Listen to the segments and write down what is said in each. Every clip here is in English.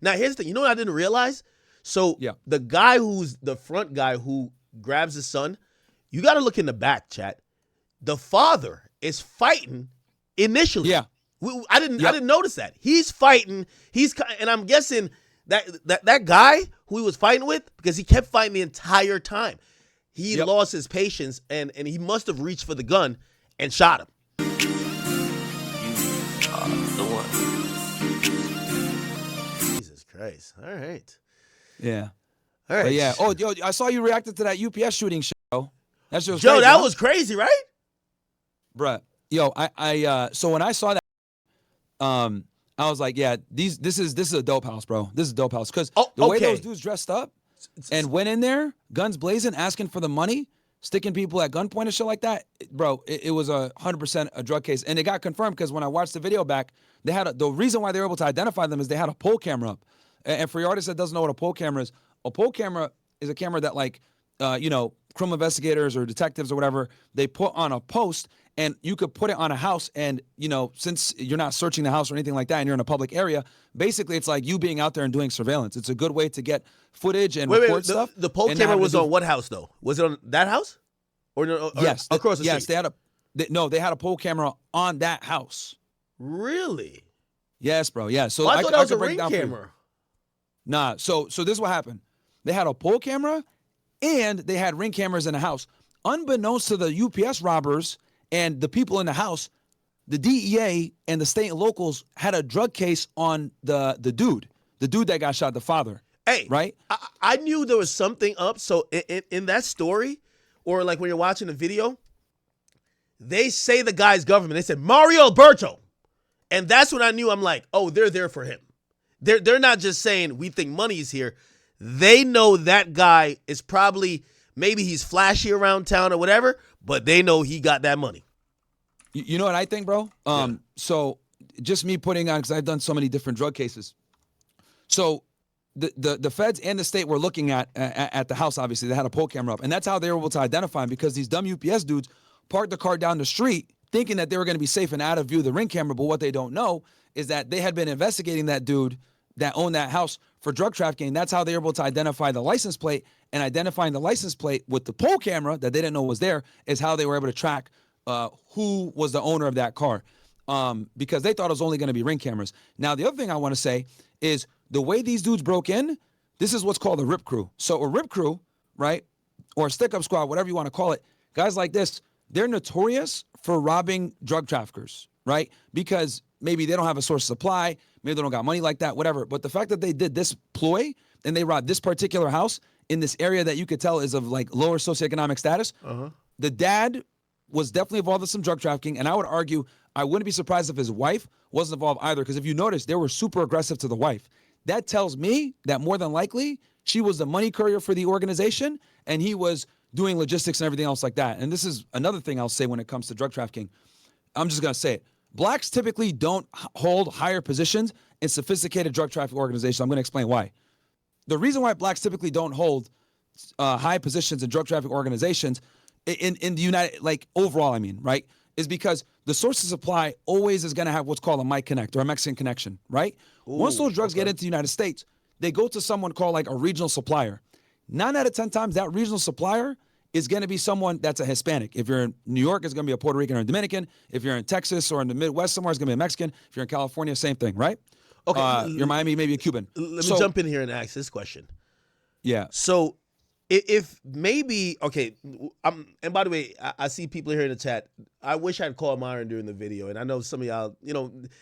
Now, here's the thing. You know what I didn't realize? So the guy who's the front guy who grabs his son, you got to look in the back, chat. The father is fighting initially. Yeah. I didn't notice that. He's fighting. And I'm guessing that guy who he was fighting with, because he kept fighting the entire time, he lost his patience and he must have reached for the gun and shot him. Jesus Christ. All right. Yeah. All right. But yeah. Oh, yo, I saw you reacted to that UPS shooting show. That shit was Joe, crazy, that was crazy, right? Bruh. Yo, so when I saw that, I was like, yeah, this is a dope house, bro. This is a dope house. Because the way those dudes dressed up and went in there, guns blazing, asking for the money, sticking people at gunpoint and shit like that, bro, it was 100% a drug case. And it got confirmed because when I watched the video back, they had the reason why they were able to identify them is they had a poll camera up. And for your artist that doesn't know what a poll camera is, a poll camera is a camera that, like, criminal investigators or detectives or whatever, they put on a post, and you could put it on a house. And, since you're not searching the house or anything like that and you're in a public area, basically it's like you being out there and doing surveillance. It's a good way to get footage and record stuff. The poll camera was on what house, though? Was it on that house? Or yes. Across the street? Yes, they had a poll camera on that house. Really? Yes, bro. Yeah. So I thought that was a Ring camera. Nah. So this is what happened. They had a poll camera and they had Ring cameras in the house. Unbeknownst to the UPS robbers and the people in the house, the DEA and the state and locals had a drug case on the dude that got shot, the father. Hey, right? I knew there was something up. So in that story, or like when you're watching the video, they say the guy's government. They said Mario Alberto. And that's when I knew. I'm like, oh, they're there for him. They're not just saying we think money's here. They know that guy is probably, maybe he's flashy around town or whatever, but they know he got that money. You know what I think, bro? So just me putting on, because I've done so many different drug cases. So the feds and the state were looking at the house, obviously. They had a poll camera up. And that's how they were able to identify him, because these dumb UPS dudes parked the car down the street thinking that they were going to be safe and out of view of the Ring camera. But what they don't know is that they had been investigating that dude that owned that house for drug trafficking. That's how they were able to identify the license plate, and identifying the license plate with the poll camera that they didn't know was there is how they were able to track who was the owner of that car, because they thought it was only going to be Ring cameras. Now, the other thing I want to say is the way these dudes broke in, this is what's called a rip crew. So a rip crew, right, or a stick-up squad, whatever you want to call it, guys like this, they're notorious for robbing drug traffickers, right? Because maybe they don't have a source of supply, maybe they don't got money like that, whatever. But the fact that they did this ploy and they robbed this particular house in this area that you could tell is of like lower socioeconomic status, the dad was definitely involved in some drug trafficking. And I would argue, I wouldn't be surprised if his wife wasn't involved either, because if you notice, they were super aggressive to the wife. That tells me that more than likely she was the money courier for the organization and he was doing logistics and everything else like that. And this is another thing I'll say when it comes to drug trafficking. I'm just going to say it. Blacks typically don't hold higher positions in sophisticated drug trafficking organizations. I'm going to explain why. The reason why blacks typically don't hold high positions in drug trafficking organizations in the United, like overall, I mean, right, is because the source of supply always is going to have what's called a Mike Connect or a Mexican connection, right? Ooh, once those drugs get into the United States, they go to someone called like a regional supplier. 9 out of 10 times, that regional supplier is going to be someone that's a Hispanic. If you're in New York, it's going to be a Puerto Rican or a Dominican. If you're in Texas or in the Midwest somewhere, it's going to be a Mexican. If you're in California, same thing, right? Okay. You're Miami, maybe a Cuban. Let me jump in here and ask this question. Yeah. So if maybe, okay, and by the way, I see people here in the chat. I wish I'd called Myron during the video. And I know some of y'all,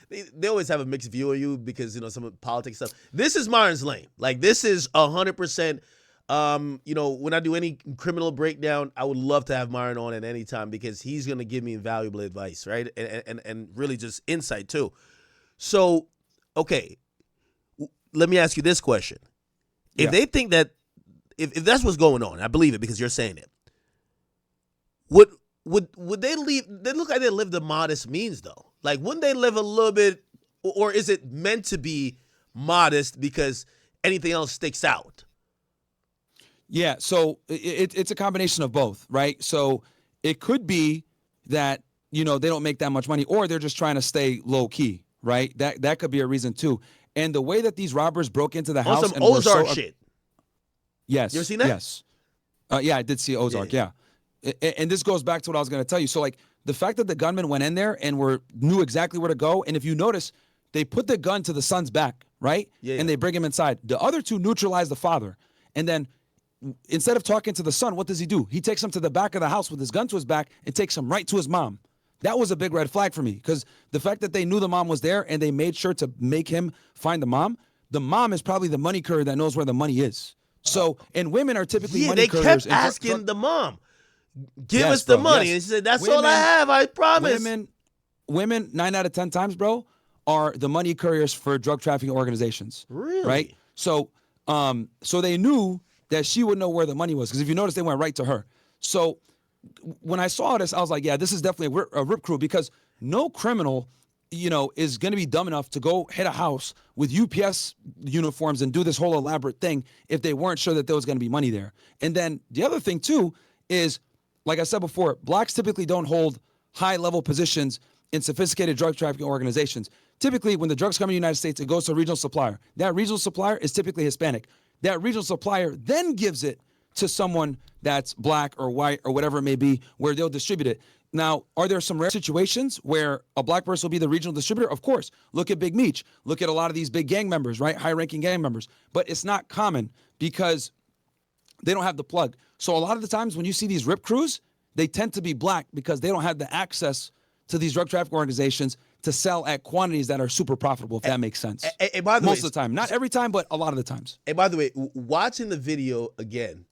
they always have a mixed view of you because, some of the politics stuff. This is Myron's lane. Like, this is 100%. When I do any criminal breakdown, I would love to have Myron on at any time because he's going to give me valuable advice, right? And really just insight too. So, okay, let me ask you this question. If they think that, if that's what's going on, I believe it because you're saying it, would they leave, they look like they live the modest means though. Like, wouldn't they live a little bit, or is it meant to be modest because anything else sticks out? Yeah, so it's a combination of both, right? So it could be that, they don't make that much money or they're just trying to stay low key, right? That could be a reason too. And the way that these robbers broke into the On house some and were Ozark so, shit. Yes. You ever seen that? Yes. Yeah, I did see Ozark. Yeah. And this goes back to what I was going to tell you. So, like, the fact that the gunman went in there and knew exactly where to go, and if you notice, they put the gun to the son's back, right? Yeah. And they bring him inside. The other two neutralize the father. And then instead of talking to the son, what does he do? He takes him to the back of the house with his gun to his back and takes him right to his mom. That was a big red flag for me, because the fact that they knew the mom was there and they made sure to make him find the mom is probably the money courier that knows where the money is. So, and women are typically money they couriers. kept asking the mom, give Yes, us the bro, money. yes. And she said, that's Women- all I have, I promise. Women 9 out of 10 times, bro, are the money couriers for drug trafficking organizations. Really? Right? So they knew that she would know where the money was, because if you notice, they went right to her. So when I saw this, I was like, yeah, this is definitely a rip crew, because no criminal, is going to be dumb enough to go hit a house with UPS uniforms and do this whole elaborate thing if they weren't sure that there was going to be money there. And then the other thing too is, like I said before, blacks typically don't hold high-level positions in sophisticated drug trafficking organizations. Typically, when the drugs come in the United States, it goes to a regional supplier. That regional supplier is typically Hispanic. That regional supplier then gives it to someone that's black or white or whatever it may be, where they'll distribute it. Now, are there some rare situations where a black person will be the regional distributor? Of course. Look at Big Meech. Look at a lot of these big gang members, right? High-ranking gang members. But it's not common because they don't have the plug. So a lot of the times when you see these rip crews, they tend to be black because they don't have the access to these drug trafficking organizations to sell at quantities that are super profitable, if that makes sense. By the Most way, of the time. Not every time, but a lot of the times. And by the way, watching the video again,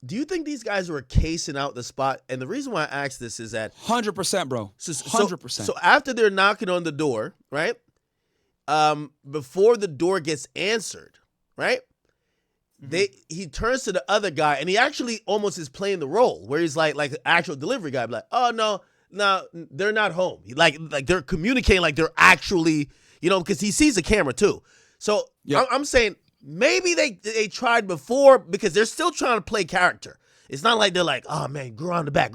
do you think these guys were casing out the spot? And the reason why I asked this is that 100%, bro. 100%. So after they're knocking on the door, right? Before the door gets answered, right? He turns to the other guy, and he actually almost is playing the role where he's like an actual delivery guy, like, oh no, they're not home. Like they're communicating like they're actually, because he sees the camera too. So yep. I'm saying maybe they tried before, because they're still trying to play character. It's not like they're like, oh man, grow on the back.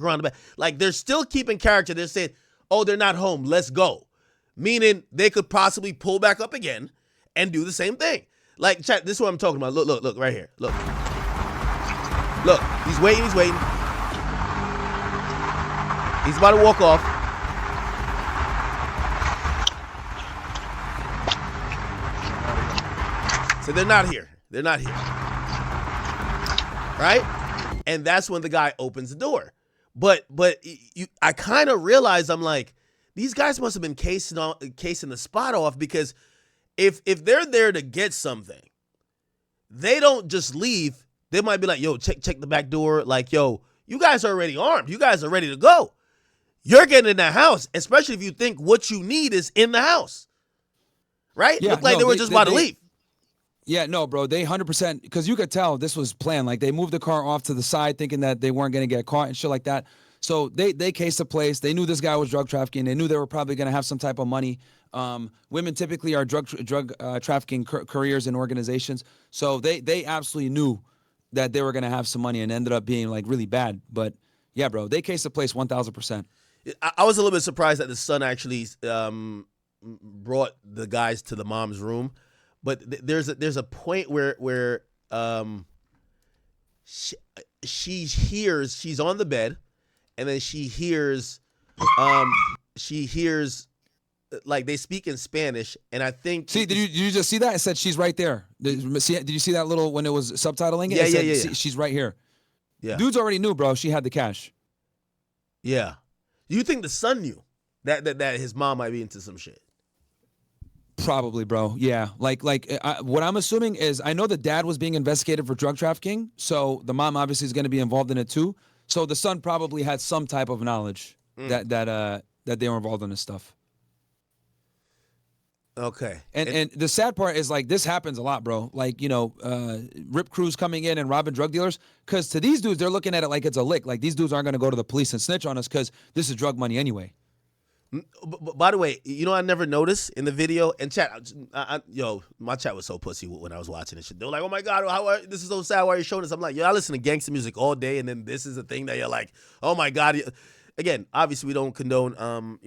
Like they're still keeping character. They're saying, oh, they're not home, let's go. Meaning they could possibly pull back up again and do the same thing. Like, chat, this is what I'm talking about. Look, right here. Look, he's waiting. He's about to walk off. So they're not here. Right? And that's when the guy opens the door. But I kind of realized, I'm like, these guys must have been casing the spot off, because if they're there to get something, they don't just leave. They might be like, yo, check the back door. Like, yo, you guys are already armed. You guys are ready to go. You're getting in the house, especially if you think what you need is in the house. Right? Yeah, Looked like they were just about to leave. Yeah, no, bro, they 100%, because you could tell this was planned. Like, they moved the car off to the side thinking that they weren't going to get caught and shit like that. So they cased the place. They knew this guy was drug trafficking. They knew they were probably going to have some type of money. Women typically are drug trafficking careers and organizations. So they absolutely knew that they were going to have some money, and ended up being like really bad. But yeah, bro, they cased the place 1,000%. I was a little bit surprised that the son actually brought the guys to the mom's room. But there's a point where she hears, she's on the bed, and then she hears like they speak in Spanish, and I think. See, did you just see that? It said she's right there. Did you see that little when it was subtitling it? Yeah. She's right here. Yeah. Dudes already knew, bro. She had the cash. Yeah. Do you think the son knew that his mom might be into some shit? Probably, bro. Yeah. Like what I'm assuming is, I know the dad was being investigated for drug trafficking, so the mom obviously is going to be involved in it too. So the son probably had some type of knowledge that they were involved in this stuff. Okay. And the sad part is, like, this happens a lot, bro. Like, rip crews coming in and robbing drug dealers, because to these dudes, they're looking at it like it's a lick. Like, these dudes aren't going to go to the police and snitch on us because this is drug money anyway. By the way, I never noticed in the video, and chat, my chat was so pussy when I was watching this shit. They were like, oh my God, this is so sad, why are you showing this? I'm like, I listen to gangster music all day, and then this is the thing that you're like, oh my God. Again, obviously we don't condone,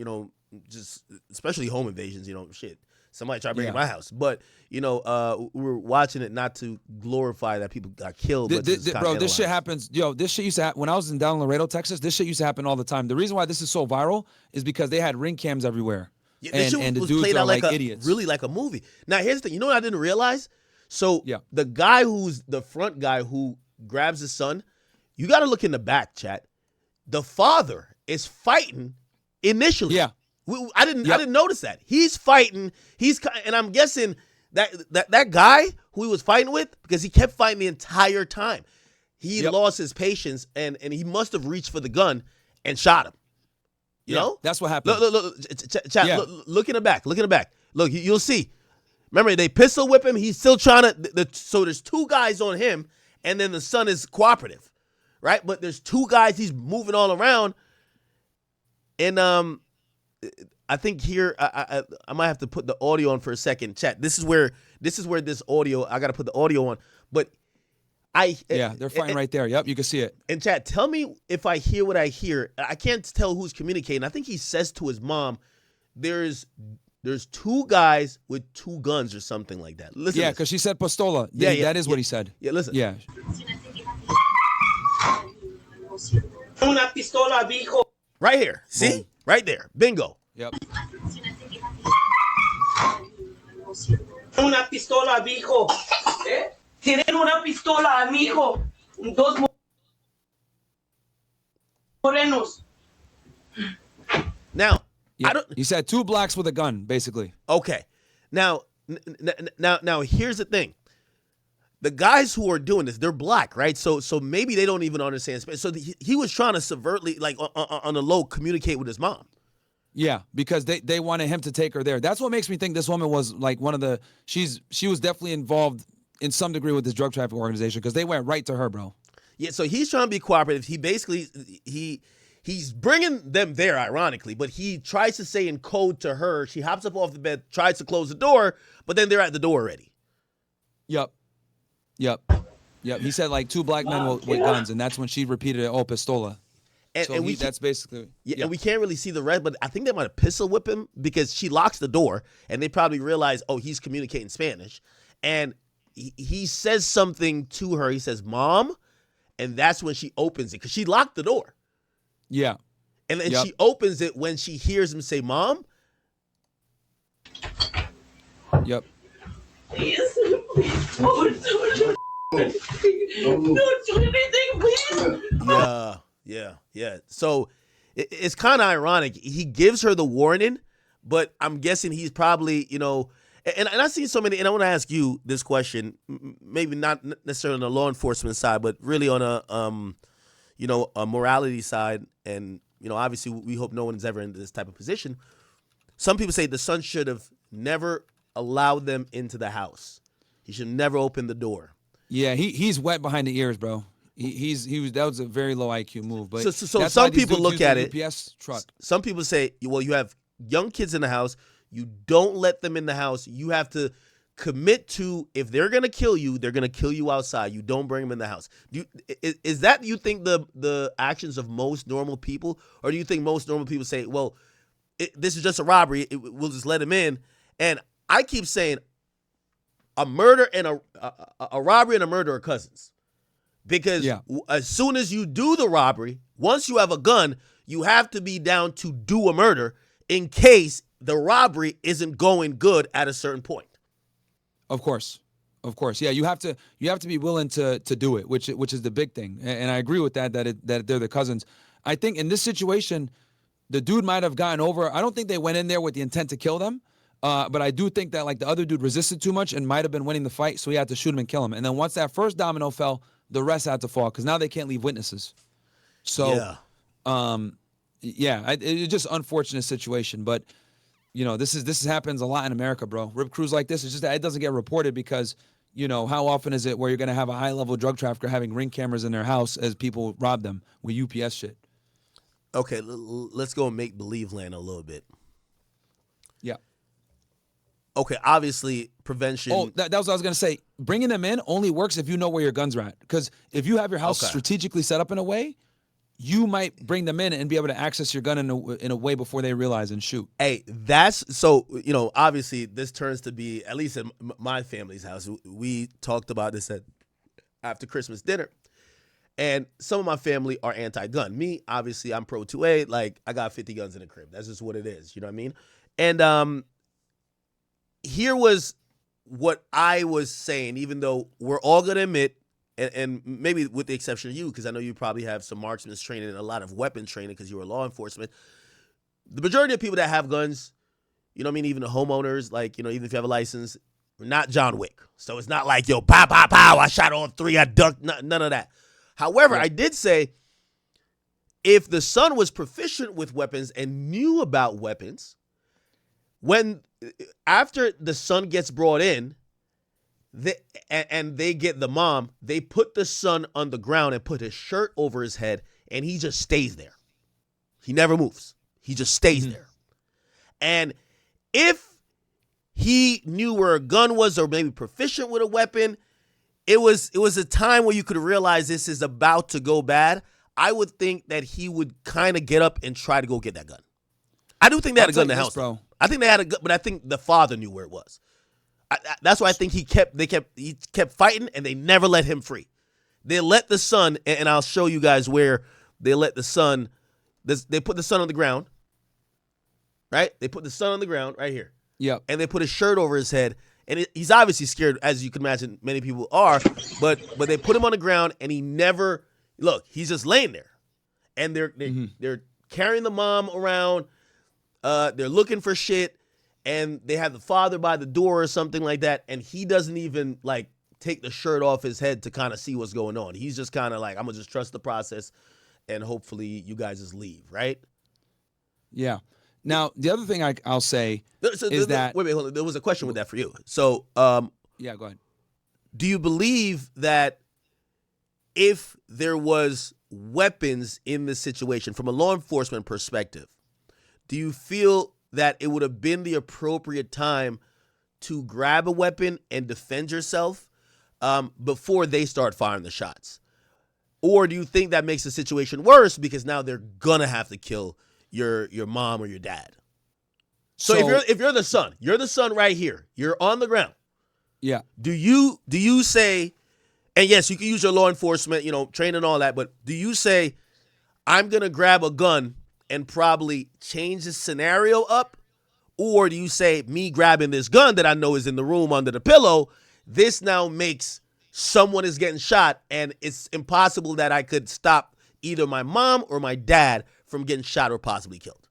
just especially home invasions, shit. Somebody tried to break in Yeah. my house. But, you know, we're watching it not to glorify that people got killed. But Bro, this shit happens. Yo, this shit used to happen when I was in down Laredo, Texas. This shit used to happen all the time. The reason why this is so viral is because they had ring cams everywhere. Yeah, this shit and the was dudes played are out like idiots. really like a movie. Now, here's the thing. You know what I didn't realize? So Yeah. the guy who's the front guy who grabs his son, you got to look in the back, chat. The father is fighting initially. Yeah. I didn't notice that. He's fighting. And I'm guessing that guy who he was fighting with, because he kept fighting the entire time, he lost his patience and he must have reached for the gun and shot him. You know? That's what happened. Look, chat, look in the back. Look in the back. Look, you'll see. Remember, they pistol whip him. He's still trying to. So there's two guys on him, and then the son is cooperative, right? But there's two guys. He's moving all around, and I think here I might have to put the audio on for a second. Chat. This is where this audio. I got to put the audio on, but they're fighting right there. Yep, you can see it. And chat, tell me if I hear what I hear. I can't tell who's communicating. I think he says to his mom, "There's two guys with two guns or something like that." Listen. Yeah, because she said pistola. That is what he said. Yeah, listen. Yeah. Una pistola, viejo. Right here. See? Boom. Right there. Bingo. Yep. Una pistola, viejo. Tienen una pistola a mi hijo. Dos morenos. Now, Yeah. I don't. He said two blacks with a gun, basically. Okay. Now, here's the thing. The guys who are doing this, they're black, right? So maybe they don't even understand Spanish. So he was trying to subvertly, like on the low, communicate with his mom. Yeah, because they wanted him to take her there. That's what makes me think this woman was like one of the. She was definitely involved in some degree with this drug trafficking organization because they went right to her, bro. Yeah. So he's trying to be cooperative. He basically he's bringing them there, ironically, but he tries to say in code to her. She hops up off the bed, tries to close the door, but then they're at the door already. Yep. He said like two black men with guns, and that's when she repeated it. Oh, pistola. That's basically. Yeah, and we can't really see the red, but I think they might have pistol whip him because she locks the door, and they probably realize, oh, he's communicating Spanish, and he says something to her. He says, "Mom," and that's when she opens it because she locked the door. Yeah. And then she opens it when she hears him say, "Mom." Yep. Please, don't do anything, please. Yeah. So it's kind of ironic. He gives her the warning, but I'm guessing he's probably, and I've seen so many, and I want to ask you this question, maybe not necessarily on the law enforcement side, but really on a morality side. And, obviously we hope no one is ever in this type of position. Some people say the son should have never allowed them into the house. He should never open the door. Yeah, he's wet behind the ears, bro. That was a very low IQ move. But so some people look at it. UPS truck. Some people say, well, you have young kids in the house. You don't let them in the house. You have to commit to, if they're gonna kill you, they're gonna kill you outside. You don't bring them in the house. Is that, you think, the actions of most normal people, or do you think most normal people say, well, this is just a robbery, we'll just let him in? And I keep saying, a murder and a robbery and a murder are cousins. Because as soon as you do the robbery, once you have a gun, you have to be down to do a murder in case the robbery isn't going good at a certain point. Of course. Yeah, you have to be willing to do it, which is the big thing. And I agree with that they're the cousins. I think in this situation, the dude might have gotten over. I don't think they went in there with the intent to kill them. But I do think that like the other dude resisted too much and might have been winning the fight, so he had to shoot him and kill him. And then once that first domino fell, the rest had to fall because now they can't leave witnesses. So, it's just unfortunate situation. But this happens a lot in America, bro. Rip crews like this, it's just that it doesn't get reported because how often is it where you're gonna have a high level drug trafficker having ring cameras in their house as people rob them with UPS shit? Okay, let's go and make believe land a little bit. Yeah. Okay, obviously prevention. Oh, that was what I was going to say. Bringing them in only works if you know where your guns are at. Because if you have your house strategically set up in a way, you might bring them in and be able to access your gun in a way before they realize and shoot. Hey, that's so, obviously this turns to be, at least in my family's house, we talked about this after Christmas dinner. And some of my family are anti-gun. Me, obviously, I'm pro 2A. Like, I got 50 guns in the crib. That's just what it is. You know what I mean? And here was what I was saying, even though we're all going to admit, and maybe with the exception of you, because I know you probably have some marksman's training and a lot of weapon training because you were law enforcement. The majority of people that have guns, you know what I mean, even the homeowners, like, even if you have a license, we're not John Wick. So it's not like, yo, pow, pow, pow, I shot all three, I ducked, none of that. However, I did say if the son was proficient with weapons and knew about weapons, after the son gets brought in, and they get the mom, they put the son on the ground and put his shirt over his head, and he just stays there. He never moves. He just stays there. And if he knew where a gun was or maybe proficient with a weapon, it was a time where you could realize this is about to go bad. I would think that he would kind of get up and try to go get that gun. I do think they had a gun in the house, bro. I think they had a gun, but I think the father knew where it was. That's why I think he kept fighting, and they never let him free. They let the son, and I'll show you guys where they let the son. They put the son on the ground, right? They put the son on the ground right here. Yep. And they put his shirt over his head, and he's obviously scared, as you can imagine. Many people are, but they put him on the ground, and he never look. He's just laying there, and they're carrying the mom around. They're looking for shit. And they have the father by the door or something like that, and he doesn't even, like, take the shirt off his head to kind of see what's going on. He's just kind of like, I'm going to just trust the process, and hopefully you guys just leave, right? Yeah. Now, the other thing I'll say is that... Wait, hold on. There was a question with that for you. So, yeah, go ahead. Do you believe that if there was weapons in this situation, from a law enforcement perspective, do you feel that it would have been the appropriate time to grab a weapon and defend yourself before they start firing the shots? Or do you think that makes the situation worse because now they're gonna have to kill your mom or your dad? So if you're the son right here, you're on the ground. Yeah. Do you say, and yes, you can use your law enforcement, training and all that, but do you say, I'm gonna grab a gun and probably change the scenario up? Or do you say, me grabbing this gun that I know is in the room under the pillow, this now makes someone is getting shot, and it's impossible that I could stop either my mom or my dad from getting shot or possibly killed?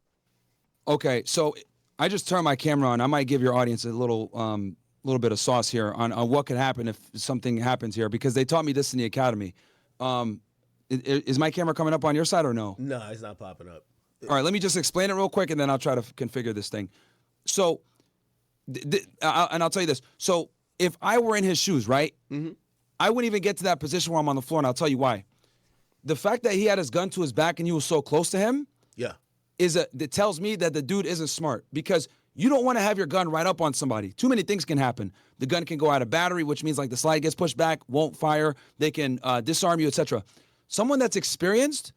Okay, so I just turned my camera on. I might give your audience a little bit of sauce here on what could happen if something happens here, because they taught me this in the academy. Is my camera coming up on your side or no? No, it's not popping up. All right, let me just explain it real quick, and then I'll try to configure this thing. So, and I'll tell you this. So, if I were in his shoes, right, I wouldn't even get to that position where I'm on the floor, and I'll tell you why. The fact that he had his gun to his back and you were so close to him, that tells me that the dude isn't smart, because you don't want to have your gun right up on somebody. Too many things can happen. The gun can go out of battery, which means like the slide gets pushed back, won't fire. They can disarm you, etc. Someone that's experienced,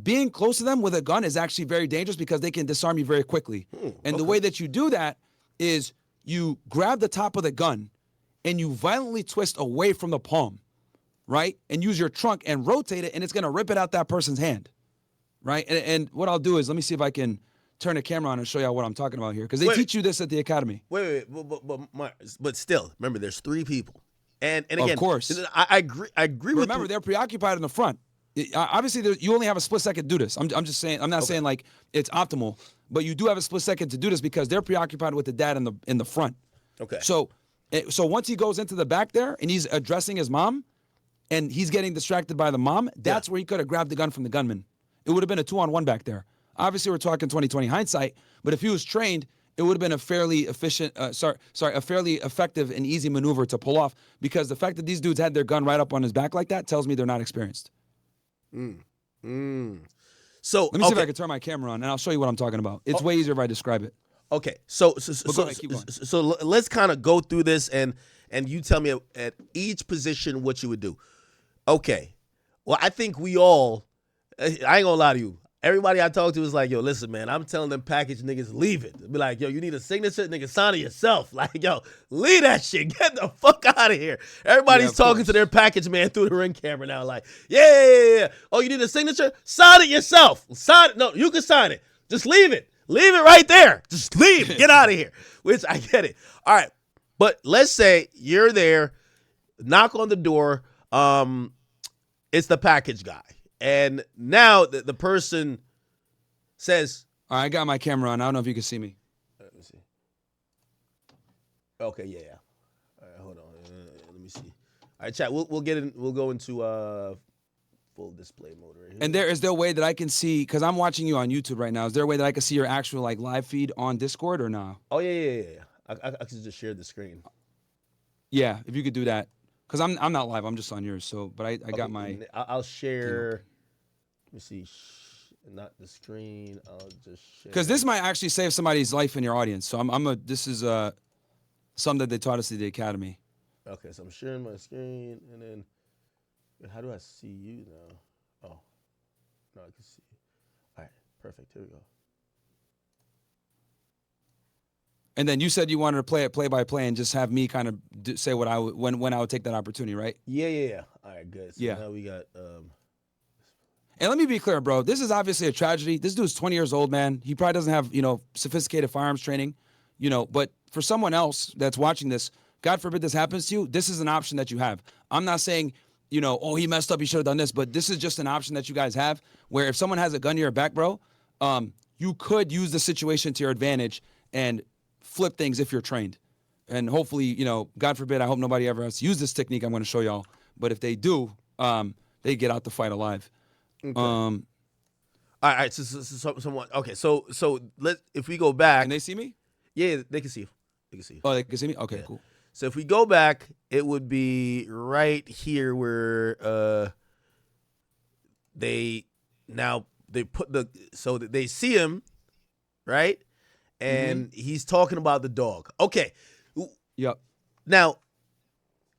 being close to them with a gun is actually very dangerous because they can disarm you very quickly. The way that you do that is you grab the top of the gun and you violently twist away from the palm, right? And use your trunk and rotate it, and it's going to rip it out that person's hand, right? And what I'll do is, let me see if I can turn the camera on and show you what I'm talking about here, because they teach you this at the academy. But still, remember, there's three people. And again, of course. I agree with you. Remember, they're preoccupied in the front. Obviously, you only have a split second to do this. I'm just saying. I'm not saying like it's optimal, but you do have a split second to do this because they're preoccupied with the dad in the front. Okay. So once he goes into the back there and he's addressing his mom, and he's getting distracted by the mom, that's where he could have grabbed the gun from the gunman. It would have been a 2-on-1 back there. Obviously, we're talking 20/20 hindsight, but if he was trained, it would have been a fairly a fairly effective and easy maneuver to pull off, because the fact that these dudes had their gun right up on his back like that tells me they're not experienced. So let me see if I can turn my camera on, and I'll show you what I'm talking about. It's way easier if I describe it. Okay, so keep going. So let's kind of go through this, and you tell me at each position what you would do. Okay, well, I think we all ain't gonna lie to you. Everybody I talk to is like, yo, listen, man, I'm telling them package niggas, leave it. Be like, yo, you need a signature, nigga, sign it yourself. Like, yo, leave that shit. Get the fuck out of here. Everybody's talking to their package man through the Ring camera now. Like, yeah. Oh, you need a signature? Sign it yourself. Sign it. No, you can sign it. Just leave it. Leave it right there. Just leave. Get out of here. Which I get it. All right. But let's say you're there, knock on the door. It's the package guy. And now the person says, all right, I got my camera on. I don't know if you can see me. Let me see. Okay, yeah. All right, hold on. Let me see. All right, chat. We'll get in. We'll go into full display mode right here. And is there a way that I can see, because I'm watching you on YouTube right now, is there a way that I can see your actual like live feed on Discord or no? Oh, yeah. I can just share the screen. Yeah, if you could do that. Because I'm not live. I'm just on yours. So, but I got my... I'll share... Let me see. Not the screen. I'll just share... Because this might actually save somebody's life in your audience. So this is something that they taught us at the Academy. Okay, so I'm sharing my screen. And then... How do I see you now? Oh. No, I can see you. All right, perfect. Here we go. And then you said you wanted to play it play by play and just have me kind of say what I would when I would take that opportunity, right? Yeah. All right, good. So yeah. Now we got. And let me be clear, bro. This is obviously a tragedy. This dude's 20 years old, man. He probably doesn't have sophisticated firearms training, But for someone else that's watching this, God forbid this happens to you. This is an option that you have. I'm not saying oh, he messed up, he should have done this, but this is just an option that you guys have. Where if someone has a gun to your back, bro, you could use the situation to your advantage and flip things if you're trained. And hopefully, God forbid, I hope nobody ever has to use this technique I'm going to show y'all. But if they do, they get out the fight alive. Okay. All right. So someone. Okay. So if we go back. Can they see me? Yeah, they can see you. They can see you. Oh, they can see me? Okay, yeah. Cool. So if we go back, it would be right here where they put they see him, right? And he's talking about the dog. Okay. Yep. Now,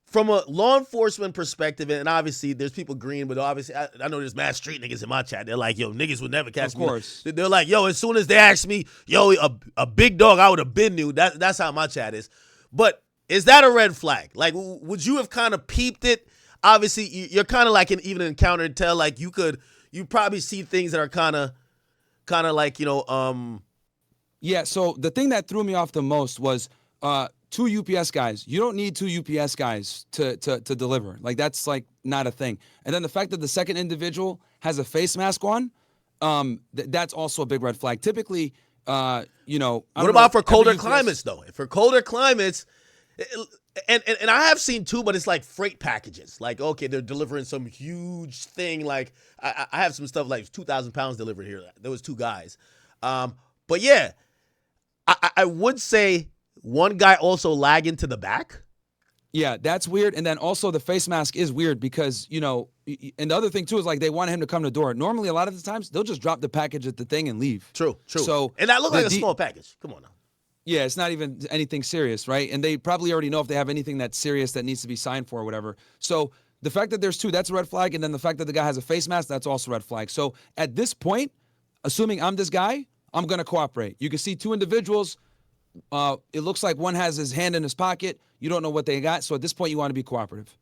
from a law enforcement perspective, and obviously there's people green, but obviously I know there's mad street niggas in my chat. They're like, yo, niggas would never catch me. Of course. They're like, yo, as soon as they ask me, yo, a big dog, I would have been new. That's how my chat is. But is that a red flag? Like, would you have kind of peeped it? Obviously, you're kind of like even an encounter and tell. Like, you probably see things that are kind of like, Yeah, so the thing that threw me off the most was two UPS guys. You don't need two UPS guys to deliver. Like, that's like not a thing. And then the fact that the second individual has a face mask on, that's also a big red flag. Typically, what about for colder climates though? For colder climates, and I have seen too, but it's like freight packages. Like, okay, they're delivering some huge thing. Like I have some stuff like 2,000 pounds delivered here. There was two guys. But yeah, I would say one guy also lagging to the back. Yeah, that's weird. And then also the face mask is weird because, and the other thing too is like they want him to come to the door. Normally, a lot of the times, they'll just drop the package at the thing and leave. True. So, and that looked like a small package. Come on now. Yeah, it's not even anything serious, right? And they probably already know if they have anything that's serious that needs to be signed for or whatever. So the fact that there's two, that's a red flag. And then the fact that the guy has a face mask, that's also a red flag. So at this point, assuming I'm this guy, I'm going to cooperate. You can see two individuals. It looks like one has his hand in his pocket. You don't know what they got. So at this point, you want to be cooperative.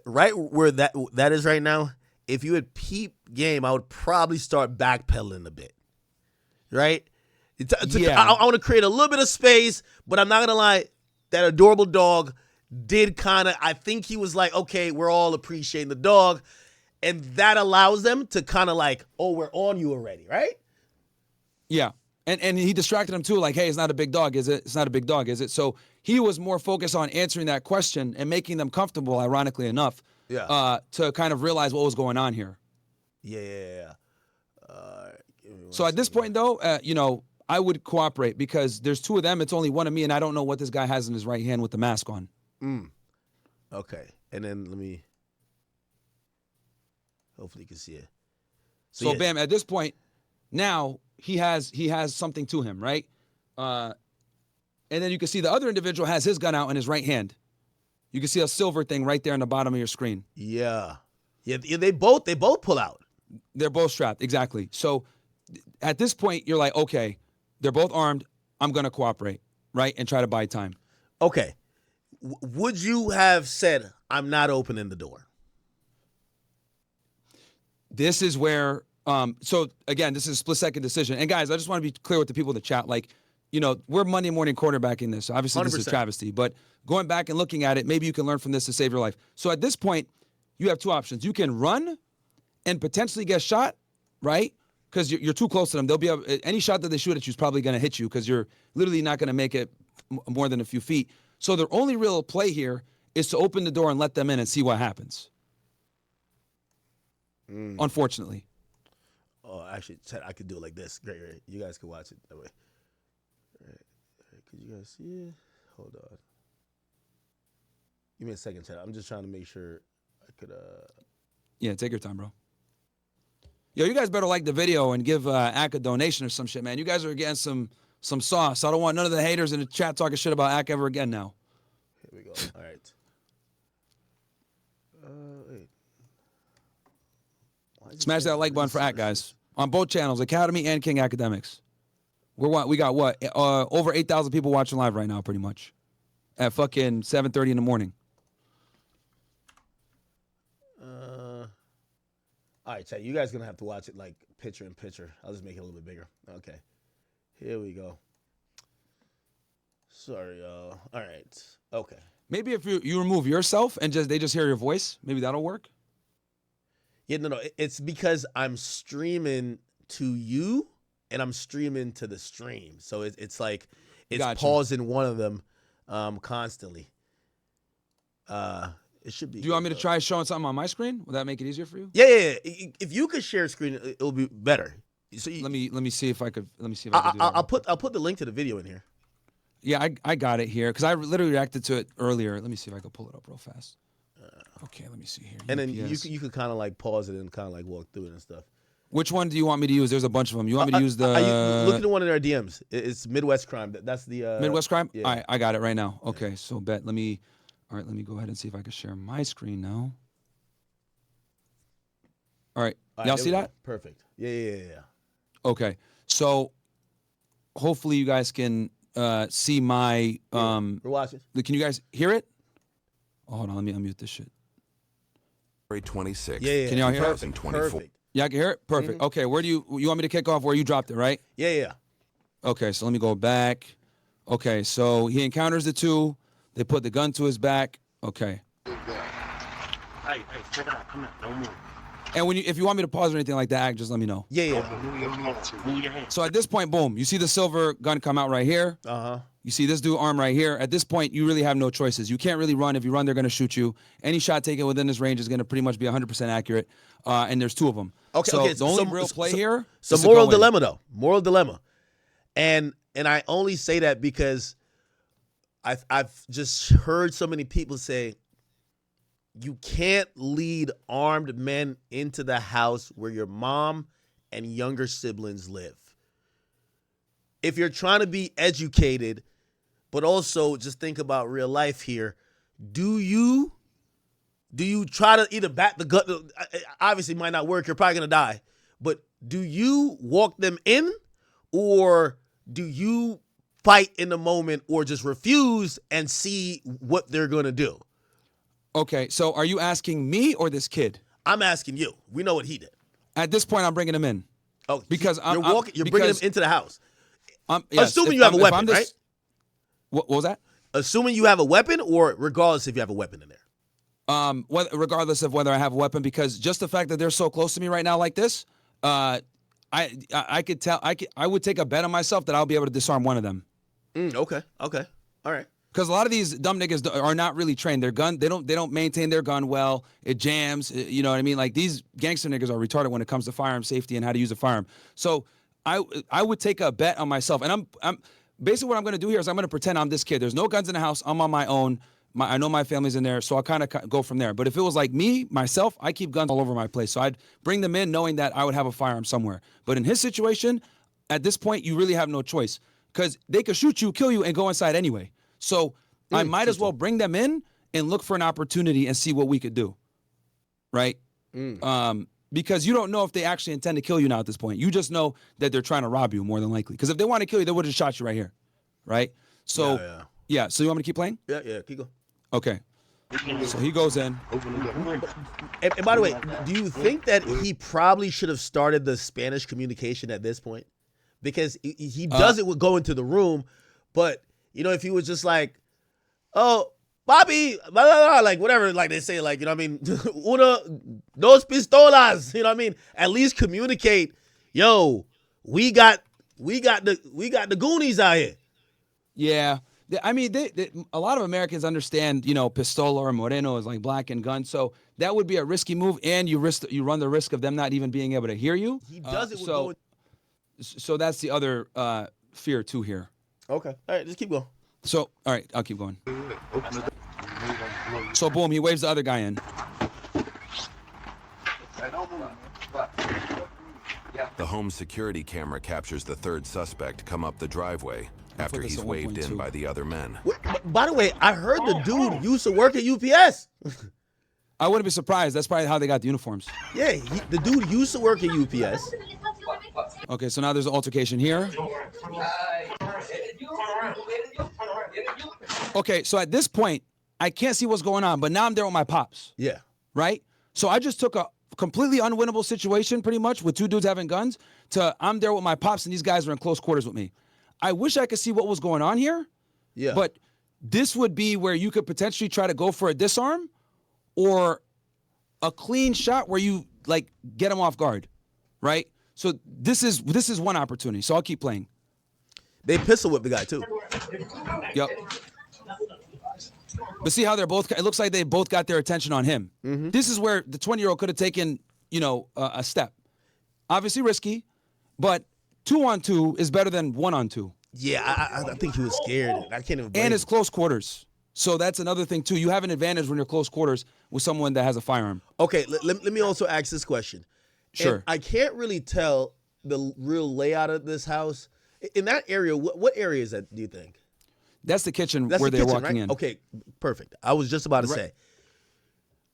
Right where that is right now, if you had peep game, I would probably start backpedaling a bit. Right? Yeah. I want to create a little bit of space, but I'm not going to lie. That adorable dog did I think he was like, okay, we're all appreciating the dog. And that allows them to kind of like, oh, we're on you already, right? Yeah. And he distracted him too, like, hey, it's not a big dog, is it? It's not a big dog, is it? So he was more focused on answering that question and making them comfortable, ironically enough, to kind of realize what was going on here. Yeah. So at this point, though, I would cooperate because there's two of them. It's only one of me, and I don't know what this guy has in his right hand with the mask on. Okay. And then let me... Hopefully you can see it. So bam, at this point, now he has something to him, right? And then you can see the other individual has his gun out in his right hand. You can see a silver thing right there on the bottom of your screen. Yeah. Yeah, they both pull out. They're both strapped, exactly. So at this point, you're like, okay, they're both armed. I'm gonna cooperate, right, and try to buy time. Okay, would you have said, "I'm not opening the door"? This is where, so again, this is a split-second decision. And guys, I just want to be clear with the people in the chat. Like, we're Monday morning quarterbacking this. So obviously, this is a 100%. travesty. But going back and looking at it, maybe you can learn from this to save your life. So at this point, you have two options. You can run and potentially get shot, right? Because you're too close to them. They'll be able, any shot that they shoot at you is probably going to hit you because you're literally not going to make it more than a few feet. So their only real play here is to open the door and let them in and see what happens. Unfortunately. Oh, actually, Chad, I could do it like this. Great. You guys can watch it that way. All right. Could you guys see it? Hold on. Give me a second, Chad. I'm just trying to make sure I could. Yeah, take your time, bro. Yo, you guys better like the video and give Ak a donation or some shit, man. You guys are getting some sauce. I don't want none of the haters in the chat talking shit about Ak ever again now. Here we go. All right. Wait. Smash that like button for Ak, guys. On both channels, Academy and King Akademiks. We got over 8,000 people watching live right now, pretty much. At fucking 7:30 in the morning. All right, Chad, you guys gonna have to watch it like picture in picture. I'll just make it a little bit bigger. Okay. Here we go. Sorry, y'all. All right. Okay. Maybe if you remove yourself and they just hear your voice, maybe that'll work. Yeah, no. It's because I'm streaming to you and I'm streaming to the stream. So it's like it's Gotcha. pausing one of them constantly. It should be. Do you want me to try showing something on my screen? Will that make it easier for you? Yeah. If you could share screen, it'll be better. So let me see if I could. Let me see if I can do that. I'll put the link to the video in here. Yeah, I got it here because I literally reacted to it earlier. Let me see if I can pull it up real fast. Okay, let me see here. And then you could kind of like pause it and kind of like walk through it and stuff. Which one do you want me to use? There's a bunch of them. You want me to use the? Look at the one in our DMs. It's Midwest Crime. That's the Midwest Crime. Yeah. All right, I got it right now. Okay, so bet. Let me go ahead and see if I can share my screen now. All right, y'all see that? Perfect. Yeah. Okay, so hopefully you guys can see my. We're watching. Can you guys hear it? Oh, hold on, let me unmute this shit. February 26th. Yeah. Can y'all hear it? 2024. Perfect. Yeah, I can hear it? Perfect. Mm-hmm. Okay, where do you want me to kick off where you dropped it, right? Yeah. Okay, so let me go back. Okay, so he encounters the two. They put the gun to his back. Okay. Hey, check it out. Come on, don't move. And if you want me to pause or anything like that, just let me know. Yeah. Move your hands. So at this point, boom, you see the silver gun come out right here. You see this dude arm right here. At this point, you really have no choices. You can't really run. If you run, they're going to shoot you. Any shot taken within this range is going to pretty much be 100% accurate. And there's two of them. Okay. The only real play here. So is to moral go in. dilemma though. Moral dilemma. And I only say that because I've just heard so many people say you can't lead armed men into the house where your mom and younger siblings live. If you're trying to be educated, but also just think about real life here, do you try to either bat the gun? Obviously, it might not work. You're probably going to die. But do you walk them in, or do you fight in the moment, or just refuse and see what they're going to do? Okay, so are you asking me or this kid? I'm asking you. We know what he did. At this point, I'm bringing him in. Oh, Because you're bringing him into the house. Yes, Assuming you have a weapon, right? What was that? Assuming you have a weapon, or regardless if you have a weapon in there. Regardless of whether I have a weapon, because just the fact that they're so close to me right now like this, I could tell. I would take a bet on myself that I'll be able to disarm one of them. Okay. All right. Because a lot of these dumb niggas are not really trained. Their gun, they don't maintain their gun well. It jams. You know what I mean? Like, these gangster niggas are retarded when it comes to firearm safety and how to use a firearm. So I would take a bet on myself. And I'm basically what I'm going to do here is I'm going to pretend I'm this kid. There's no guns in the house. I'm on my own. I know my family's in there, so I'll kind of go from there. But if it was like myself, I keep guns all over my place. So I'd bring them in knowing that I would have a firearm somewhere. But in his situation, at this point, you really have no choice because they could shoot you, kill you, and go inside anyway. So I might as well bring them in and look for an opportunity and see what we could do, right? Because you don't know if they actually intend to kill you now at this point. You just know that they're trying to rob you more than likely. Because if they want to kill you, they would have shot you right here, right? So, yeah. So you want me to keep playing? Yeah, keep going. Okay. So he goes in. And by the way, do you think that he probably should have started the Spanish communication at this point? Because he does it with going to the room, but, you know, if he was just like, oh, Bobby, blah, blah, blah, like whatever, like they say, like, you know what I mean? Una, dos pistolas, you know what I mean? At least communicate, yo, we got the Goonies out here. Yeah. I mean, a lot of Americans understand, you know, pistola or moreno is like black and gun. So that would be a risky move, and you run the risk of them not even being able to hear you. He does it with so, going. So that's the other fear too here. Okay. All right, just keep going. So, all right, I'll keep going. So, boom, he waves the other guy in. The home security camera captures the third suspect come up the driveway after he's waved in by the other men. By the way, I heard the dude used to work at UPS. I wouldn't be surprised. That's probably how they got the uniforms. Yeah, the dude used to work at UPS. Okay, so now there's an altercation here. Okay, so at this point, I can't see what's going on, but now I'm there with my pops. Yeah. Right? So I just took a completely unwinnable situation, pretty much, with two dudes having guns, to I'm there with my pops, and these guys are in close quarters with me. I wish I could see what was going on here. Yeah. But this would be where you could potentially try to go for a disarm or a clean shot where you, like, get them off guard. Right? So this is one opportunity. So I'll keep playing. They pistol whip the guy, too. Yep. But see how they're both, it looks like they both got their attention on him. Mm-hmm. This is where the 20-year-old could have taken, you know, a step. Obviously risky, but 2-on-2 is better than 1-on-2. Yeah, I think he was scared. I can't even. And it's close quarters. So that's another thing, too. You have an advantage when you're close quarters with someone that has a firearm. Okay, let me also ask this question. Sure. And I can't really tell the real layout of this house. In that area, what area is that, do you think? That's the kitchen That's where the they're kitchen, walking right? in. Okay, perfect. I was just about to say.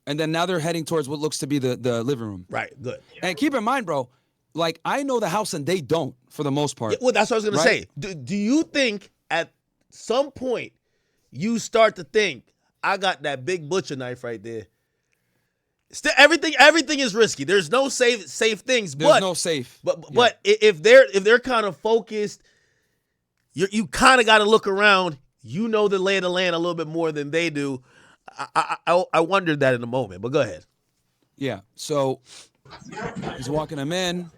And then now they're heading towards what looks to be the living room. Right, good. And keep in mind, bro, like, I know the house and they don't, for the most part. Yeah, well, that's what I was going to say. Do you think at some point you start to think, I got that big butcher knife right there? Still, everything is risky. There's no safe things. There's no safe. But if they're kind of focused, you kind of got to look around. You know the lay of the land a little bit more than they do. I wondered that in a moment, but go ahead. Yeah. So he's walking him in.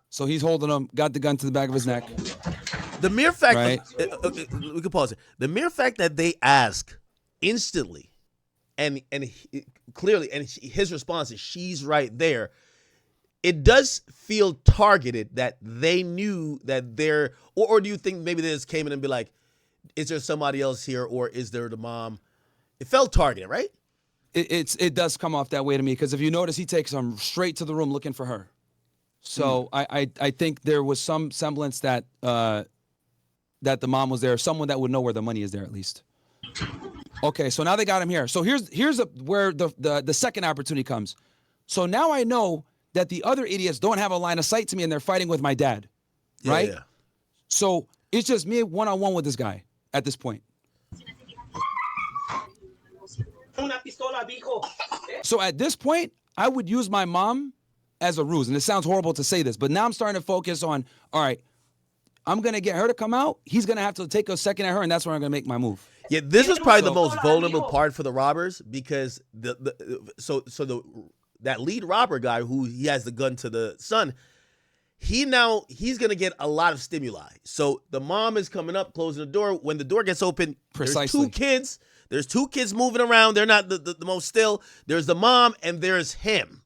So he's holding him, got the gun to the back of his neck. The mere fact, right. We can pause it. The mere fact that they ask instantly, and clearly, and his response is, "She's right there." It does feel targeted that they knew that they're, or do you think maybe they just came in and be like, "Is there somebody else here, or is there the mom?" It felt targeted, right? It does come off that way to me, because if you notice, he takes him straight to the room looking for her. So I think there was some semblance that that the mom was there, someone that would know where the money is there at least. Okay, so now they got him here. So here's where the second opportunity comes. So now I know that the other idiots don't have a line of sight to me and they're fighting with my dad, right? Yeah. So it's just me one-on-one with this guy at this point. So at this point, I would use my mom as a ruse. And it sounds horrible to say this, but now I'm starting to focus on, all right, I'm going to get her to come out. He's going to have to take a second at her, and that's where I'm going to make my move. Yeah, this was probably the most vulnerable part for the robbers, because that lead robber guy who he has the gun to the son, he's going to get a lot of stimuli. So the mom is coming up, closing the door. When the door gets open, Precisely. There's two kids moving around. They're not the most still. There's the mom and there's him.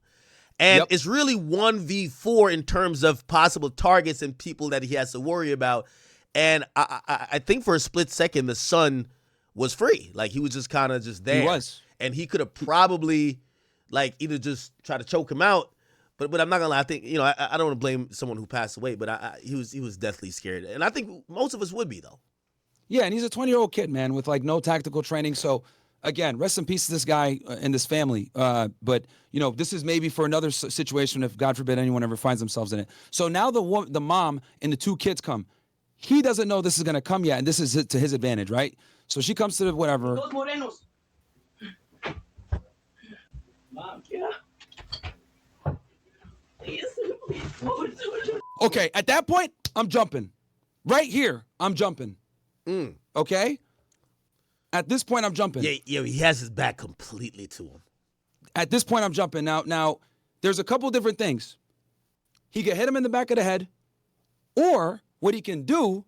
And It's really 1v4 in terms of possible targets and people that he has to worry about. And I think for a split second, the son was free. Like, he was just kind of just there. He was. And he could have probably, like, either just try to choke him out. But I'm not going to lie. I think, I don't want to blame someone who passed away, but he was deathly scared. And I think most of us would be, though. Yeah, and he's a 20-year-old kid, man, with like no tactical training. So, again, rest in peace to this guy and this family. But this is maybe for another situation if, God forbid, anyone ever finds themselves in it. So now the mom and the 2 kids come. He doesn't know this is gonna come yet, and this is to his advantage, right? So she comes to the whatever. Dos morenos. Mom, yeah. Please, please. Okay, at that point, I'm jumping. Right here, I'm jumping. Okay? At this point, I'm jumping. Yeah, he has his back completely to him. At this point, I'm jumping. Now, there's a couple different things. He can hit him in the back of the head, or what he can do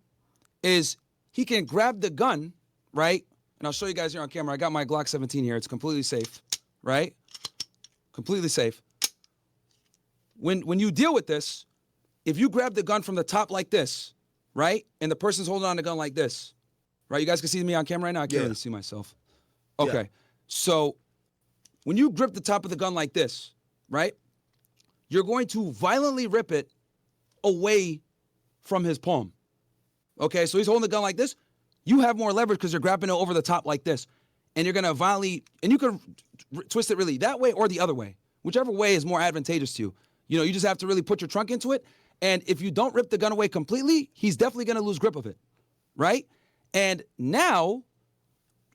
is he can grab the gun, right? And I'll show you guys here on camera. I got my Glock 17 here. It's completely safe, right? Completely safe. When you deal with this, if you grab the gun from the top like this, right? And the person's holding on the gun like this, right? You guys can see me on camera right now? I can't really see myself. Okay. Yeah. So when you grip the top of the gun like this, right? You're going to violently rip it away from his palm. Okay, so he's holding the gun like this. You have more leverage because you're grabbing it over the top like this. And you're going to violently, and you can twist it really that way or the other way. Whichever way is more advantageous to you. You just have to really put your trunk into it. And if you don't rip the gun away completely, he's definitely going to lose grip of it, right? And now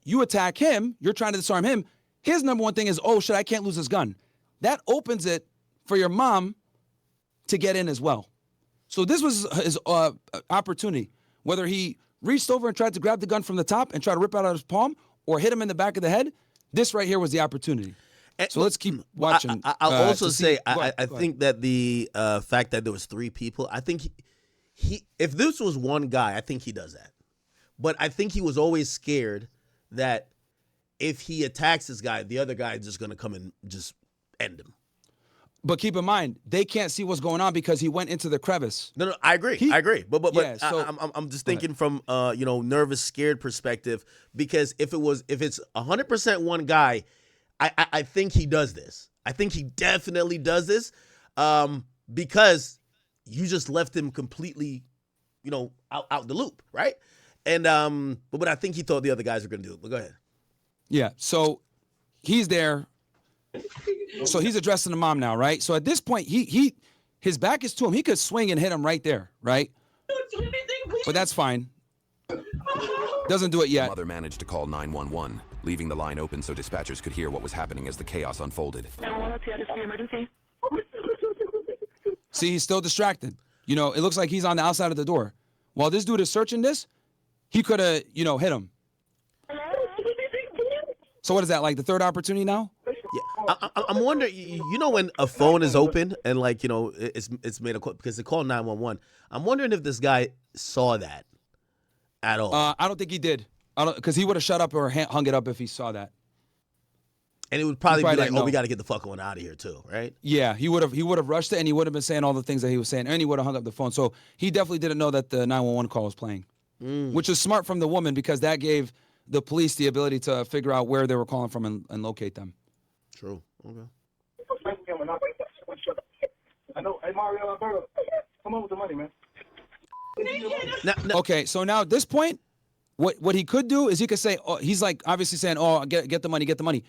you attack him. You're trying to disarm him. His number one thing is, oh, shit, I can't lose this gun. That opens it for your mom to get in as well. So this was his opportunity. Whether he reached over and tried to grab the gun from the top and try to rip it out of his palm or hit him in the back of the head, this right here was the opportunity. So let's keep watching. I'll also say, I think that the fact that there was 3 people, I think he if this was one guy, I think he does that. But I think he was always scared that if he attacks this guy, the other guy is just going to come and just end him. But keep in mind, they can't see what's going on because he went into the crevice. No, I agree. I agree. But yeah, so, I'm just thinking from nervous, scared perspective, because if it's 100% one guy, I think he does this. I think he definitely does this because you just left him completely, out the loop, right? And but I think he thought the other guys were going to do it. But go ahead. Yeah. So he's there. So he's addressing the mom now, right? So at this point, his back is to him. He could swing and hit him right there, right? But that's fine. Doesn't do it yet. The mother managed to call 911, leaving the line open so dispatchers could hear what was happening as the chaos unfolded. See, he's still distracted. It looks like he's on the outside of the door. While this dude is searching this, he could have, hit him. So what is that, like the third opportunity now? Yeah, I'm wondering, when a phone is open and it's made a call because they call 911. I'm wondering if this guy saw that at all. I don't think he did. Because he would have shut up or hung it up if he saw that. And it would probably be like, we got to get the fuck on out of here too, right? Yeah, he would have rushed it and he would have been saying all the things that he was saying and he would have hung up the phone. So he definitely didn't know that the 911 call was playing, which is smart from the woman because that gave the police the ability to figure out where they were calling from and locate them. True. Okay. I know. Hey, Mario, Alberto, come on with the money, man. Now, okay, so now at this point, what he could do is he could say, he's like obviously saying, get the money, get the money.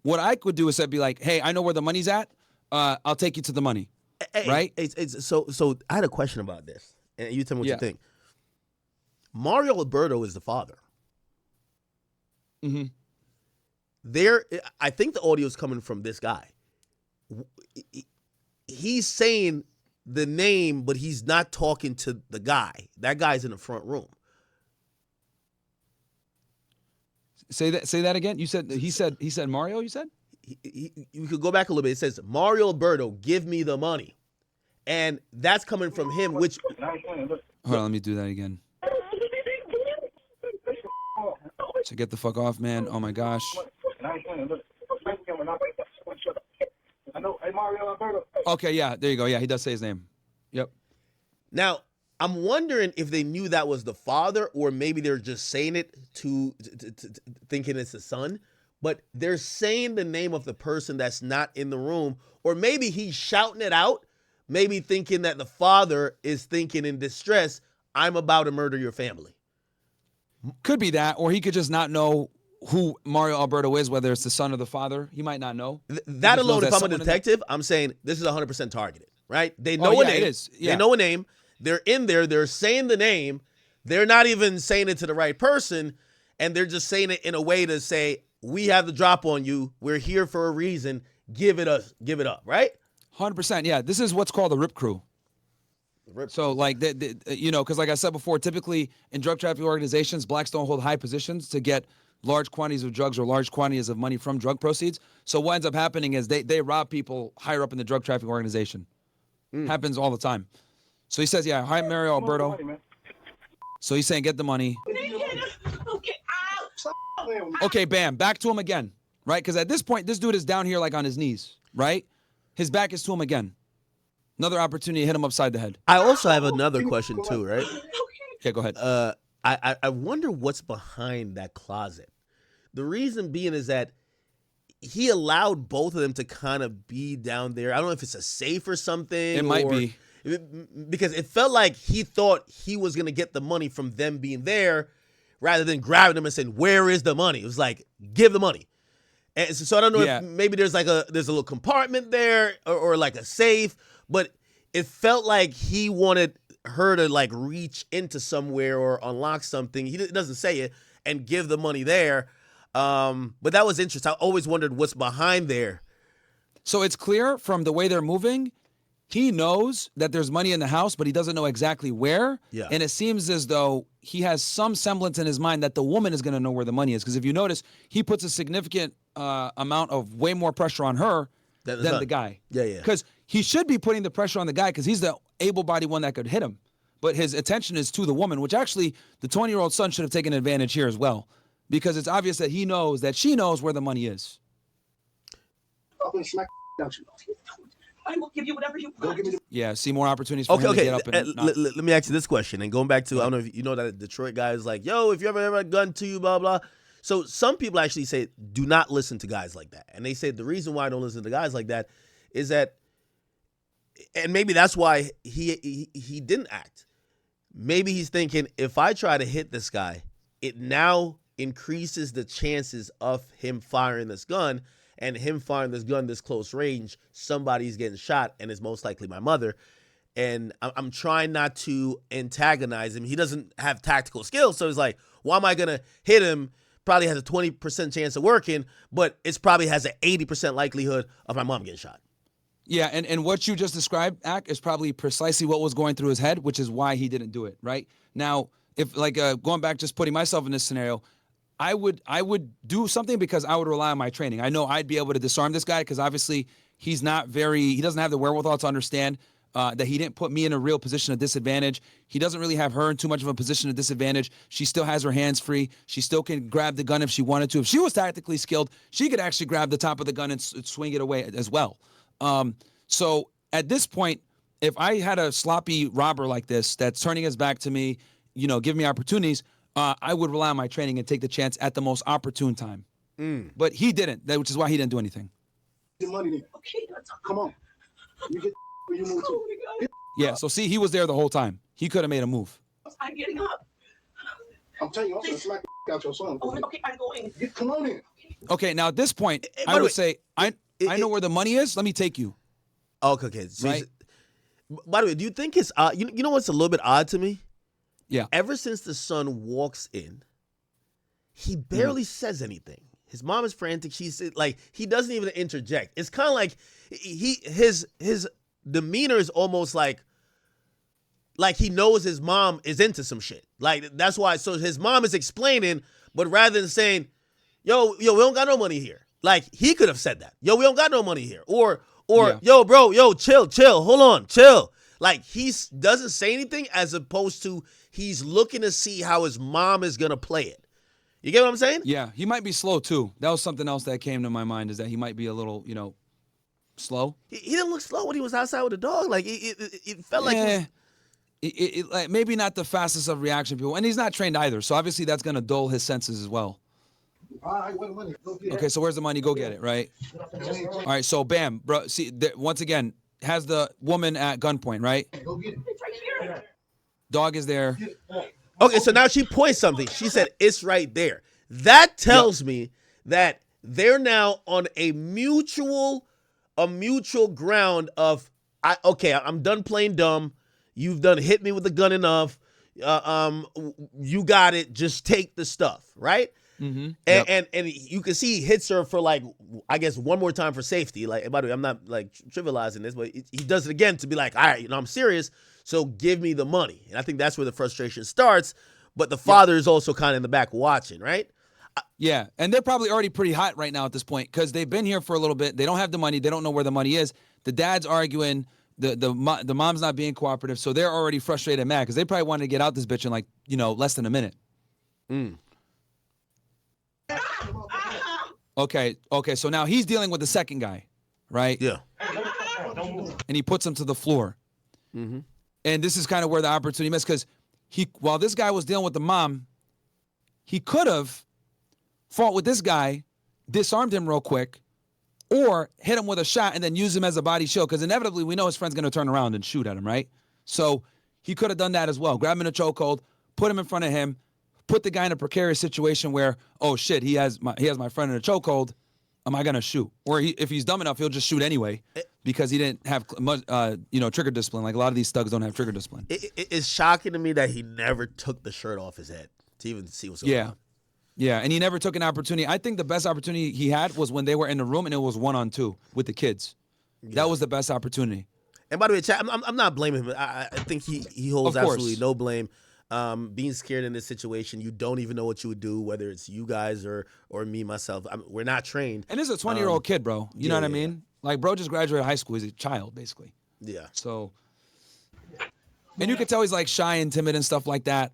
What I could do is I'd be like, hey, I know where the money's at. I'll take you to the money. Right? So I had a question about this, and you tell me what you think. Mario Alberto is the father. Mm-hmm. I think the audio is coming from this guy. He's saying the name, but he's not talking to the guy. That guy's in the front room. Say that again. You said he said Mario. You said you could go back a little bit. It says Mario Alberto, give me the money, and that's coming from him. Which hold on, let me do that again. So get the fuck off, man. Oh my gosh. Okay, yeah, there you go. Yeah, he does say his name. Yep. Now, I'm wondering if they knew that was the father, or maybe they're just saying it to thinking it's the son. But they're saying the name of the person that's not in the room, or maybe he's shouting it out, maybe thinking that the father is thinking in distress, I'm about to murder your family. Could be that, or he could just not know who Mario Alberto is, whether it's the son or the father. He might not know. That alone, if I'm a detective, I'm saying this is 100% targeted, right? They know a name. It is. Yeah. They know a name. They're in there. They're saying the name. They're not even saying it to the right person, and they're just saying it in a way to say, we have the drop on you. We're here for a reason. Give it up, right? 100%. Yeah, this is what's called a rip crew. So, like, because like I said before, typically in drug trafficking organizations, blacks don't hold high positions to get large quantities of drugs or large quantities of money from drug proceeds. So what ends up happening is they rob people higher up in the drug trafficking organization. Happens all the time. So he says, yeah, hi, Mario Alberto. So he's saying, get the money. Okay, bam, back to him again, right? Because at this point, this dude is down here like on his knees, right? His back is to him again. Another opportunity to hit him upside the head. I also have another question too, right? Yeah, go ahead. I wonder what's behind that closet. The reason being is that he allowed both of them to kind of be down there. I don't know if it's a safe or something. It might be. Because it felt like he thought he was going to get the money from them being there rather than grabbing them and saying, where is the money? It was like, give the money. And so I don't know if maybe there's a little compartment there or like a safe, but it felt like he wanted her to like reach into somewhere or unlock something. He doesn't say it and give the money there. But that was interesting. I always wondered what's behind there. So it's clear from the way they're moving, he knows that there's money in the house, but he doesn't know exactly where. Yeah. And it seems as though he has some semblance in his mind that the woman is going to know where the money is. Because if you notice, he puts a significant amount of way more pressure on her than the guy. Yeah, yeah. Because he should be putting the pressure on the guy because he's the able-bodied one that could hit him. But his attention is to the woman, which actually the 20-year-old son should have taken advantage here as well. Because it's obvious that he knows that she knows where the money is. I'm gonna smack out you. I will give you whatever you want. Yeah, see more opportunities for him to get up and let me ask you this question. And going back to, I don't know if you know that Detroit guy is like, yo, if you ever have a gun to you, blah, blah. So some people actually say, do not listen to guys like that. And they say the reason why I don't listen to guys like that is that, and maybe that's why he didn't act. Maybe he's thinking, if I try to hit this guy, it now increases the chances of him firing this gun, and him firing this gun this close range, somebody's getting shot, and it's most likely my mother. And I'm trying not to antagonize him. He doesn't have tactical skills, so it's like, why am I going to hit him? Probably has a 20% chance of working, but it's probably has an 80% likelihood of my mom getting shot. Yeah, and what you just described, Ak, is probably precisely what was going through his head, which is why he didn't do it, right? Now, if like going back, just putting myself in this scenario, I would do something because I would rely on my training. I know I'd be able to disarm this guy because obviously he doesn't have the wherewithal to understand that he didn't put me in a real position of disadvantage. He doesn't really have her in too much of a position of disadvantage. She still has her hands free. She still can grab the gun if she wanted to. If she was tactically skilled, she could actually grab the top of the gun and swing it away as well. So at this point, if I had a sloppy robber like this that's turning his back to me, give me opportunities, I would rely on my training and take the chance at the most opportune time. But he didn't, which is why he didn't do anything. Get money then. Okay, that's Come on. You get where you move to. Oh my God. Yeah, so see, he was there the whole time. He could have made a move. I'm getting up. I'm telling you, I'm gonna smack out your son. Oh, okay, I'm going. Come on in. Okay, now at this point, by I the would way, say, I know where the money is. Let me take you. Okay. So Right. By the way, do you think it's odd? You know what's a little bit odd to me? Yeah. Ever since the son walks in, he barely says anything. His mom is frantic. She's like, he doesn't even interject. It's kind of like his demeanor is almost like he knows his mom is into some shit. Like that's why. So his mom is explaining, but rather than saying, "Yo, we don't got no money here," like he could have said that. "Yo, we don't got no money here," or Yeah. "Yo, bro, chill, hold on, chill." Like he doesn't say anything, as opposed to he's looking to see how his mom is gonna play it. You get what I'm saying? Yeah, he might be slow too. That was something else that came to my mind, is that he might be a little, slow. He didn't look slow when he was outside with the dog. Like it felt like. Like maybe not the fastest of reaction people, and he's not trained either. So obviously that's gonna dull his senses as well. All right, where the money? Go get it. Okay, so where's the money? Go get it, right? All right, so bam, bro. See, once again, has the woman at gunpoint, right? Go get it. It's right here. Dog is there. Okay, so now she points something. She said it's right there. That tells me that they're now on a mutual ground of I'm done playing dumb. You've done hit me with the gun enough. You got it. Just take the stuff, right? Mm-hmm. And you can see he hits her for like, I guess, one more time for safety. Like, by the way, I'm not like trivializing this, but he does it again to be like, all right, I'm serious, so give me the money. And I think that's where the frustration starts. But the father is also kind of in the back watching, right? Yeah, and they're probably already pretty hot right now at this point because they've been here for a little bit. They don't have the money. They don't know where the money is. The dad's arguing. The mom's not being cooperative, so they're already frustrated and mad because they probably wanted to get out this bitch in like less than a minute. Okay, so now he's dealing with the second guy, right? Yeah. And he puts him to the floor. Mm-hmm. And this is kind of where the opportunity missed because while this guy was dealing with the mom, he could have fought with this guy, disarmed him real quick, or hit him with a shot and then use him as a body shield because inevitably we know his friend's going to turn around and shoot at him, right? So he could have done that as well. Grab him in a chokehold, put him in front of him, put the guy in a precarious situation where, oh shit, he has my friend in a chokehold. Am I gonna shoot? Or if he's dumb enough, he'll just shoot anyway because he didn't have much, trigger discipline. Like a lot of these thugs don't have trigger discipline. It's shocking to me that he never took the shirt off his head to even see what's going on. Yeah, and he never took an opportunity. I think the best opportunity he had was when they were in the room and it was 1-on-2 with the kids. Yeah. That was the best opportunity. And by the way, Chad, I'm not blaming him. I think he holds absolutely no blame. Being scared in this situation, you don't even know what you would do, whether it's you guys or me, myself. We're not trained. And this is a 20-year-old kid, bro. You know what I mean? Like, bro just graduated high school. He's a child, basically. Yeah. So, and you can tell he's like shy and timid and stuff like that.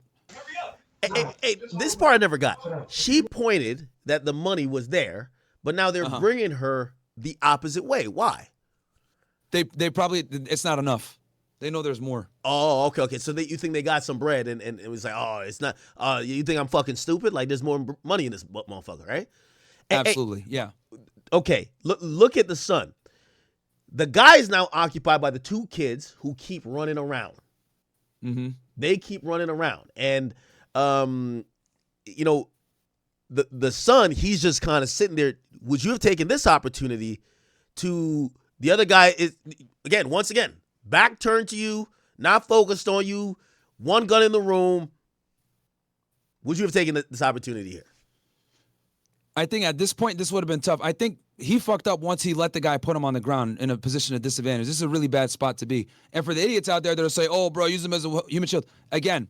Hey, this part I never got. She pointed that the money was there, but now they're bringing her the opposite way. Why? They probably, it's not enough. They know there's more. Oh, okay. So you think they got some bread and it was like, oh, it's not. You think I'm fucking stupid? Like there's more money in this motherfucker, right? Absolutely, yeah. Okay, look at the son. The guy is now occupied by the two kids who keep running around. Mm-hmm. They keep running around, and the son, he's just kind of sitting there. Would you have taken this opportunity to the other guy? Is once again. Back turned to you, not focused on you, one gun in the room. Would you have taken this opportunity here? I think at this point, this would have been tough. I think he fucked up once he let the guy put him on the ground in a position of disadvantage. This is a really bad spot to be. And for the idiots out there that'll say, oh, bro, use him as a human shield. Again,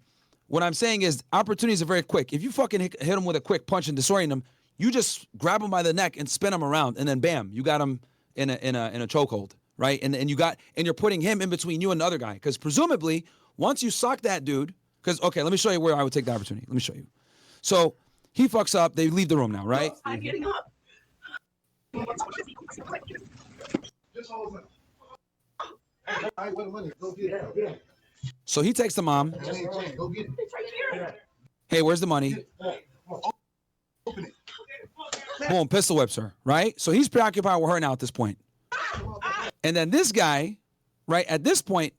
what I'm saying is opportunities are very quick. If you fucking hit him with a quick punch and disorient him, you just grab him by the neck and spin him around, and then bam, you got him in a chokehold. Right, and you're putting him in between you and the other guy, because presumably once you sock that dude, because let me show you where I would take the opportunity. Let me show you. So he fucks up. They leave the room now, right? I'm getting up. So he takes the mom. It's right here. Hey, where's the money? Boom, pistol whips her. Right. So he's preoccupied with her now at this point. And then this guy, right, at this point,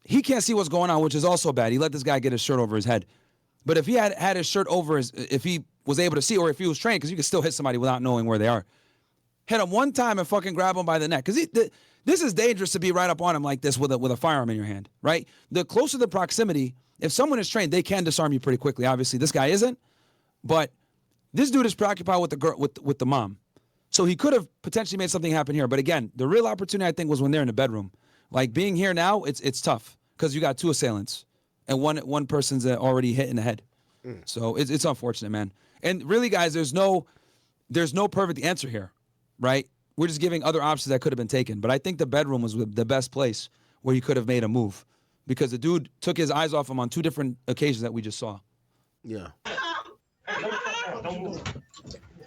he can't see what's going on, which is also bad. He let this guy get his shirt over his head. But if he had his shirt over if he was able to see, or if he was trained, because you can still hit somebody without knowing where they are, hit him one time and fucking grab him by the neck. Because this is dangerous to be right up on him like this with a firearm in your hand, right? The closer the proximity, if someone is trained, they can disarm you pretty quickly. Obviously, this guy isn't. But this dude is preoccupied with the girl, with the mom. So he could have potentially made something happen here. But again, the real opportunity, I think, was when they're in the bedroom. Like being here now, it's tough because you got two assailants and one person's already hit in the head. So it's unfortunate, man. And really, guys, there's no perfect answer here, right? We're just giving other options that could have been taken. But I think the bedroom was the best place where he could have made a move because the dude took his eyes off him on two different occasions that we just saw. Yeah.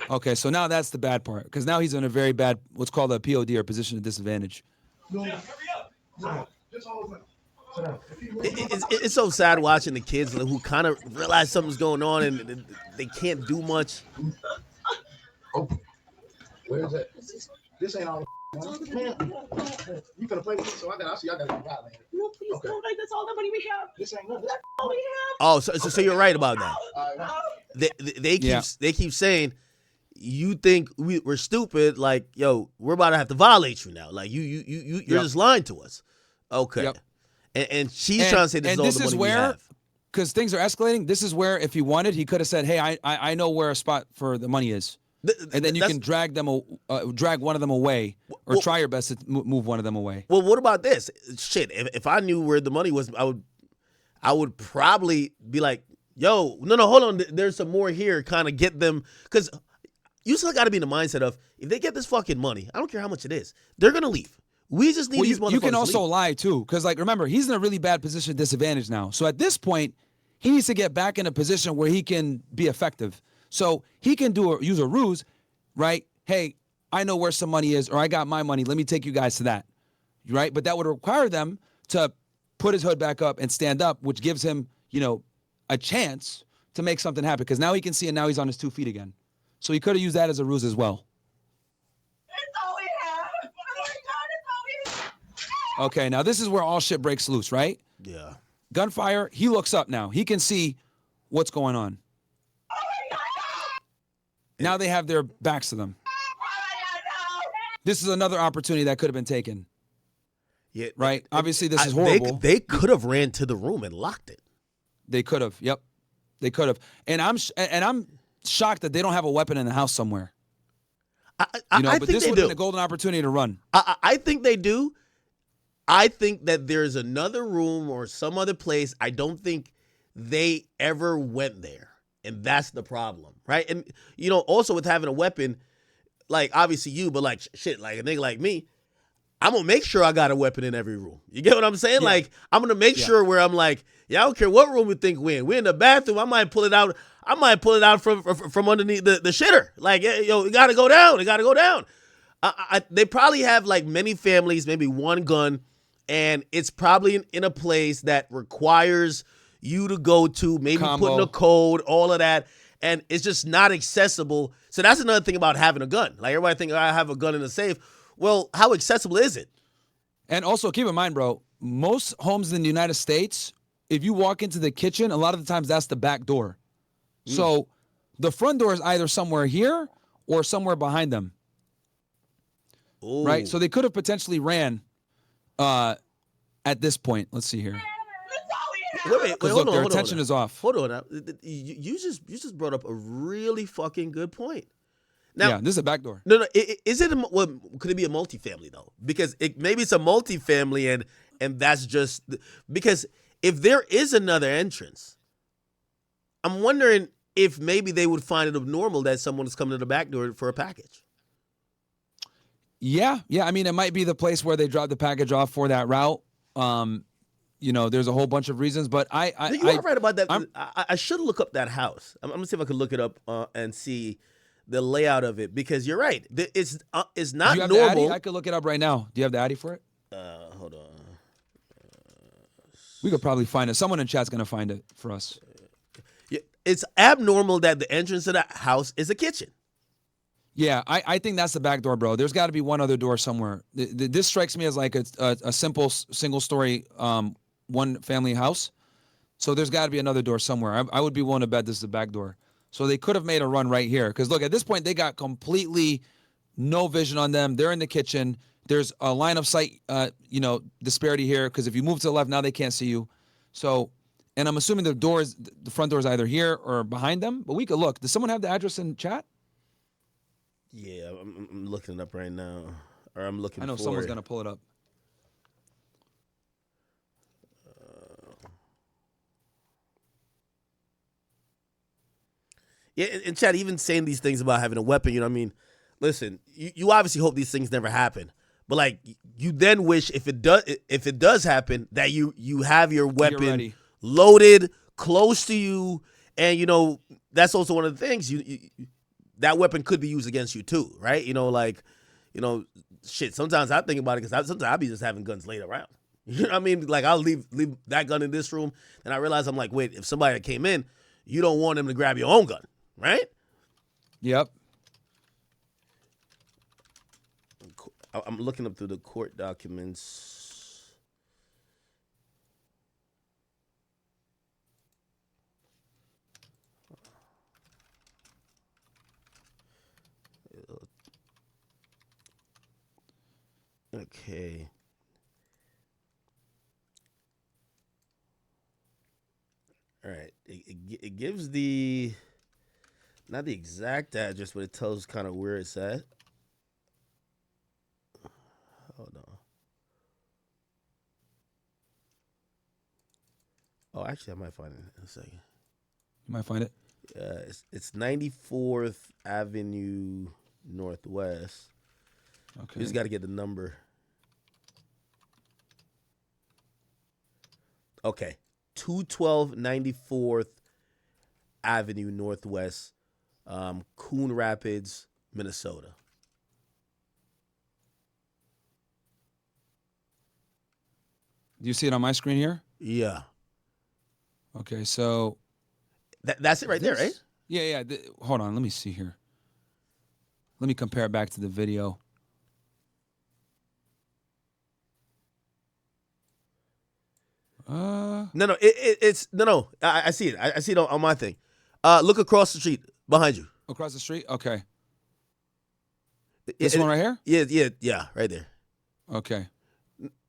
Okay, so now that's the bad part, because now he's in a very bad, what's called a POD, or position of disadvantage. It's so sad watching the kids who kind of realize something's going on and they can't do much. Where is that? This ain't all. Man, you gonna play with me? So I see y'all got a lot later. No, please don't. Like, that's all the money we have. This ain't nothing. That's all we Oh, so you're right about that. All right. They keep saying you think we're stupid. Like, yo, we're about to have to violate you now. Like you're just lying to us. Okay. Yep. And she's trying to say this is all the money we have. Because things are escalating, this is where, if he wanted, he could have said, hey, I know where a spot for the money is. And then you can drag one of them away, or try your best to move one of them away. Well, what about this? Shit, if I knew where the money was, I would probably be like, yo, no, hold on. There's some more here. Kind of get them. Because you still got to be in the mindset of, if they get this fucking money, I don't care how much it is, they're going to leave. We just need these motherfuckers. You can also leave. lie, too. Because, like, remember, he's in a really bad position, disadvantage now. So at this point, he needs to get back in a position where he can be effective. So he can use a ruse, right? Hey, I know where some money is, or I got my money. Let me take you guys to that, right? But that would require them to put his hood back up and stand up, which gives him, a chance to make something happen. Because now he can see, and now he's on his 2 feet again. So he could have used that as a ruse as well. Okay, now this is where all shit breaks loose, right? Yeah. Gunfire, he looks up now. He can see what's going on. Now they have their backs to them. This is another opportunity that could have been taken. Yeah. Right? Obviously, this is horrible. They could have ran to the room and locked it. They could have. Yep. They could have. And I'm shocked that they don't have a weapon in the house somewhere. I but think this they would do. have been a golden opportunity to run. I think they do. I think that there's another room or some other place. I don't think they ever went there. And that's the problem, right? And, also with having a weapon, like, obviously you, but, like, shit, like, a nigga like me, I'm going to make sure I got a weapon in every room. You get what I'm saying? Yeah. Like, I'm going to make sure where I'm like, I don't care what room we think we're in. We're in the bathroom. I might pull it out from underneath the shitter. Like, yo, it got to go down. It got to go down. They probably have, like, many families, maybe one gun, and it's probably in a place that requires you to go to, maybe put in a code, all of that, and it's just not accessible. So that's another thing about having a gun. Like, everybody think, I have a gun in the safe. Well, how accessible is it? And also, keep in mind, bro, most homes in the United States, if you walk into the kitchen, a lot of the times that's the back door. So the front door is either somewhere here or somewhere behind them. Ooh. Right? So they could have potentially ran at this point. Let's see here. Wait, look, their attention is off. Hold on. Now. You just brought up a really fucking good point. Now, yeah, this is a back door. No. Is it? Could it be a multifamily though? Because maybe it's a multifamily, and that's just because if there is another entrance, I'm wondering if maybe they would find it abnormal that someone is coming to the back door for a package. Yeah. I mean, it might be the place where they drop the package off for that route. There's a whole bunch of reasons, but you are right about that. I should look up that house. I'm gonna see if I can look it up and see the layout of it, because you're right. It's not Do you have normal. The Addy? I could look it up right now. Do you have the Addy for it? Hold on. We could probably find it. Someone in chat's gonna find it for us. Yeah, it's abnormal that the entrance to the house is a kitchen. Yeah, I think that's the back door, bro. There's got to be one other door somewhere. This strikes me as like a simple single-story one-family house. So there's got to be another door somewhere. I would be willing to bet this is the back door. So they could have made a run right here. Because, look, at this point, they got completely no vision on them. They're in the kitchen. There's a line of sight, disparity here. Because if you move to the left, now they can't see you. So, and I'm assuming the front door is either here or behind them. But we could look. Does someone have the address in chat? Yeah, I'm looking it up right now. Or I'm looking for it. I know someone's going to pull it up. Yeah, and Chad, even saying these things about having a weapon, listen, you obviously hope these things never happen. But, like, you then wish if it does happen that you have your weapon loaded, close to you. And, that's also one of the things. That weapon could be used against you too, right? Shit, sometimes I think about it because sometimes I'll be just having guns laid around. You know what I mean? Like, I'll leave that gun in this room, and I realize I'm like, wait, if somebody came in, you don't want them to grab your own gun, right? Yep. I'm looking up through the court documents. Okay. All right. It gives the not the exact address, but it tells kind of where it's at. Hold on. Oh, actually, I might find it in a second. You might find it. It's 94th Avenue Northwest. Okay. You just got to get the number. Okay. 212 94th Avenue Northwest, Coon Rapids, Minnesota. Do you see it on my screen here? Yeah. Okay, so That's it right there, right? Yeah. Hold on, let me see here. Let me compare it back to the video. No, it's no. I see it. I see it on my thing. Look across the street behind you. Across the street? Okay. This one right here? Yeah, right there. Okay.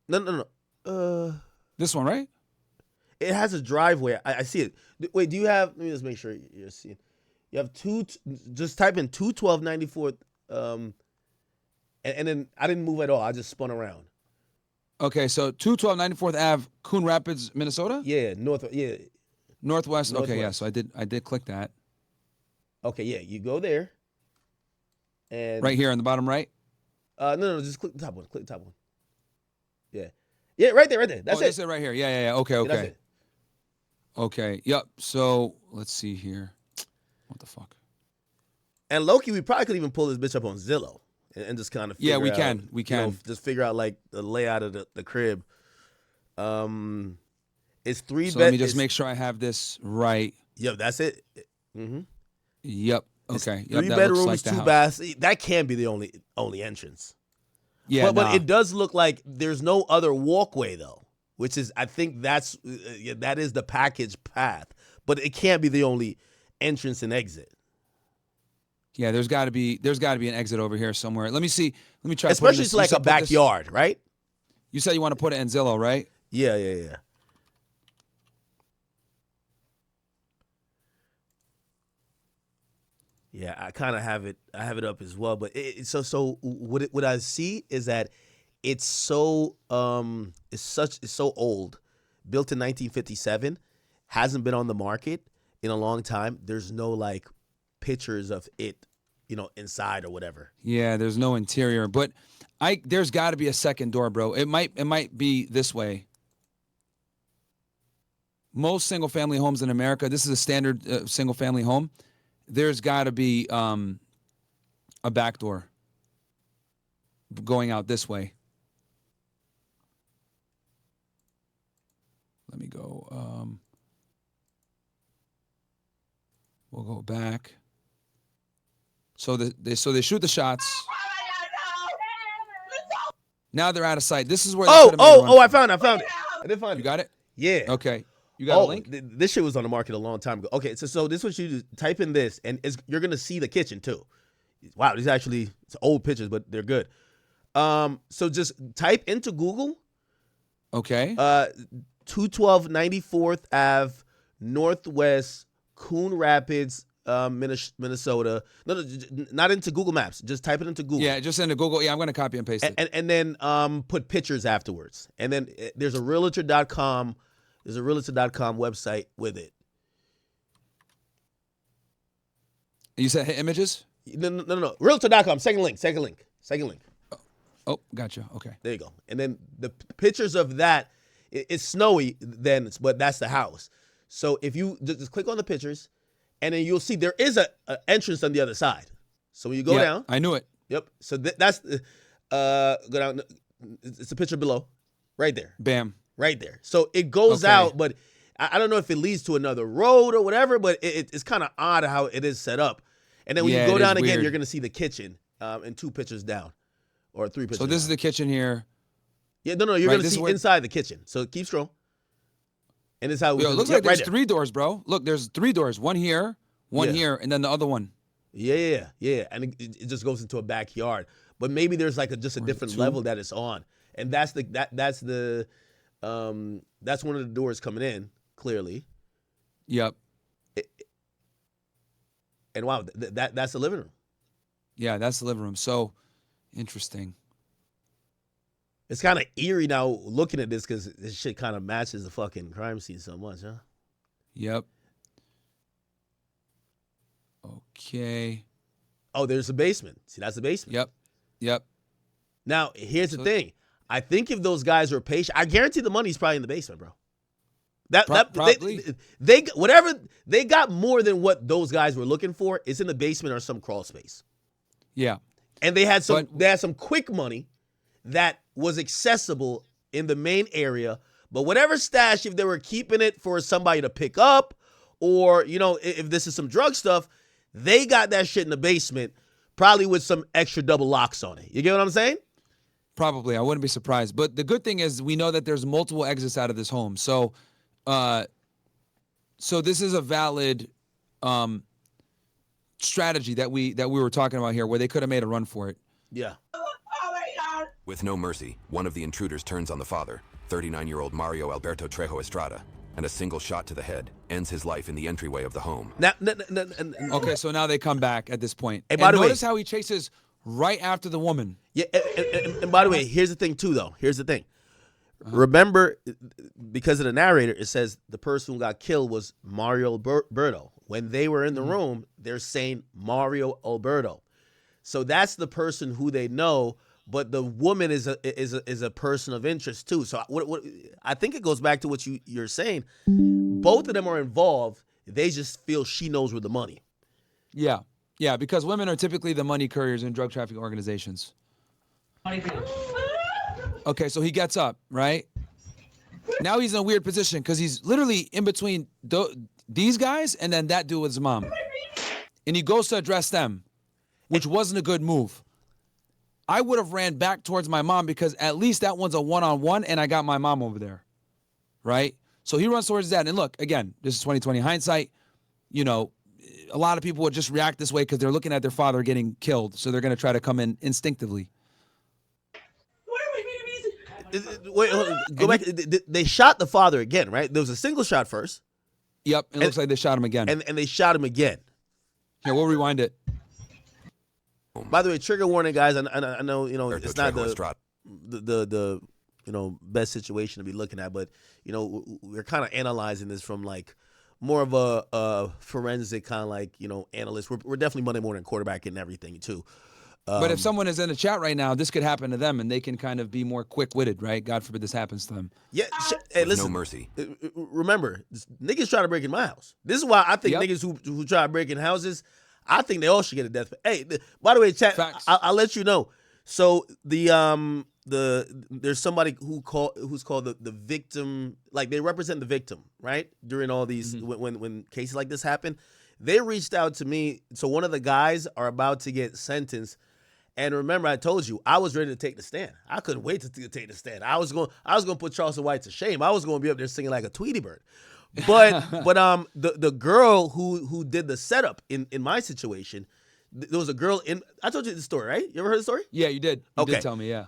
No. This one, right? It has a driveway. I see it. Wait, do you have? Let me just make sure you're seeing. You have just type in 212 94th, and then I didn't move at all. I just spun around. Okay, so 212 94th Ave, Coon Rapids, Minnesota? Yeah, Northwest. Okay, yeah. Northwest. So I did click that. Okay, yeah. You go there, and Right here on the bottom right. No, just click the top one. Click the top one. Yeah, right there. That's it. That's it right here. Yeah. Okay. Yeah, that's it. Okay. Yep. So let's see here. What the fuck? And Loki, we probably could even pull this bitch up on Zillow and just kind of figure we out, can. We can. you know, just figure out like the layout of the crib. It's 3 So bed. let me just make sure I have this right. Yep, that's it. Mm-hmm. Yep. It's Okay. Yep, 3 that bedrooms, looks like the 2 house. baths. That can't be the only entrance. Yeah, but it does look like there's no other walkway though, which is I think that is the package path. But it can't be the only entrance and exit. Yeah, there's got to be an exit over here somewhere. Let me see. Let me try. Especially this. it's like a backyard, right? You said you want to put it in Zillow, right? Yeah. Yeah, I kind of have it. I have it up as well. But so what I see is that it's so old, built in 1957, hasn't been on the market in a long time. There's no like pictures of it, inside or whatever. Yeah, there's no interior, but there's got to be a second door, bro. It might be this way. Most single family homes in America, this is a standard single family home. There's got to be a back door going out this way. Let me go. We'll go back. So they shoot the shots. Now they're out of sight. This is where. I found it. I did find it. You got it? Yeah. Okay. You got a link? This shit was on the market a long time ago. Okay, so this is what you do. Type in this, and you're gonna see the kitchen too. Wow, these it's old pictures, but they're good. So just type into Google. Okay. 212 94th Ave, Northwest, Coon Rapids, Minnesota. No, not into Google Maps. Just type it into Google. Yeah, just into Google. Yeah, I'm gonna copy and paste it. And then put pictures afterwards. And then there's a realtor.com. There's a realtor.com website with it. You said hit images? No. Realtor.com. Second link. Oh, gotcha. Okay. There you go. And then the pictures of that, it's snowy then, but that's the house. So if you just click on the pictures, and then you'll see there is a entrance on the other side. So when you go down. I knew it. Yep. So that's, go down. It's a picture below. Right there. Bam. Right there. So it goes out, but I don't know if it leads to another road or whatever, but it's kind of odd how it is set up. And then when you go down again, you're going to see the kitchen and 2 pictures down or 3 pictures So this is the kitchen here. Yeah, no, you're going to see inside the kitchen. So keep scrolling. And it's how it looks like there's 3 doors, bro. Look, there's 3 doors. One here, one here, and then the other one. Yeah. And it just goes into a backyard. but maybe there's like just a different 2. level that it's on, and that's one of the doors coming in clearly. Yep. And wow, that's the living room. Yeah, that's the living room. So interesting. It's kind of eerie now looking at this because this shit kind of matches the fucking crime scene so much, huh? Yep. Okay. Oh, there's the basement. See, that's the basement. Yep. Now, here's the thing. I think if those guys were patient, I guarantee the money's probably in the basement, bro. Probably. They got more than what those guys were looking for. It's in the basement or some crawl space. Yeah. And they had some quick money that was accessible in the main area. But whatever stash, if they were keeping it for somebody to pick up, or if this is some drug stuff, they got that shit in the basement, probably with some extra double locks on it. You get what I'm saying? Probably. I wouldn't be surprised. But the good thing is we know that there's multiple exits out of this home. So this is a valid strategy that we were talking about here, where they could have made a run for it. Yeah. With no mercy, one of the intruders turns on the father, 39-year-old Mario Alberto Trejo Estrada, and a single shot to the head ends his life in the entryway of the home. Okay, so now they come back at this point. Hey, by the way, notice how he chases right after the woman. Yeah, and by the way, here's the thing too, though. Here's the thing. Remember, because of the narrator, it says the person who got killed was Mario Alberto. When they were in the room, they're saying Mario Alberto. So that's the person who they know, but the woman is a person of interest too. So what I think it goes back to what you're saying. Both of them are involved. They just feel she knows where the money. Yeah, because women are typically the money couriers in drug trafficking organizations. Okay, so he gets up, right? Now he's in a weird position because he's literally in between these guys and then that dude with his mom. And he goes to address them, which wasn't a good move. I would have ran back towards my mom because at least that one's a one-on-one and I got my mom over there, right? So he runs towards his dad. And look, again, this is 2020 hindsight. A lot of people would just react this way because they're looking at their father getting killed. So they're going to try to come in instinctively. Wait, go back. They shot the father again, right? There was a single shot first. Yep, it looks like they shot him again. And they shot him again. Here, we'll rewind it. By the way, trigger warning, guys. I know it's not the best situation to be looking at, but we're kind of analyzing this from like more of a forensic kind of like analyst. We're definitely Monday morning quarterback and everything too. But if someone is in the chat right now, this could happen to them, and they can kind of be more quick-witted, right? God forbid this happens to them. Yeah, hey, listen. No mercy. Remember, niggas try to break in my house. This is why I think niggas who try to break in houses, I think they all should get a death penalty. Hey, by the way, chat, I'll let you know. So there's somebody who's called the victim, like they represent the victim, right? During all these when cases like this happen, they reached out to me. So one of the guys are about to get sentenced. And remember, I told you I was ready to take the stand. I couldn't wait to take the stand. I was going to put Charleston White to shame. I was going to be up there singing like a Tweety Bird. But the girl who did the setup in my situation, there was a girl in. I told you the story, right? You ever heard the story? Yeah, you did. You did tell me, yeah.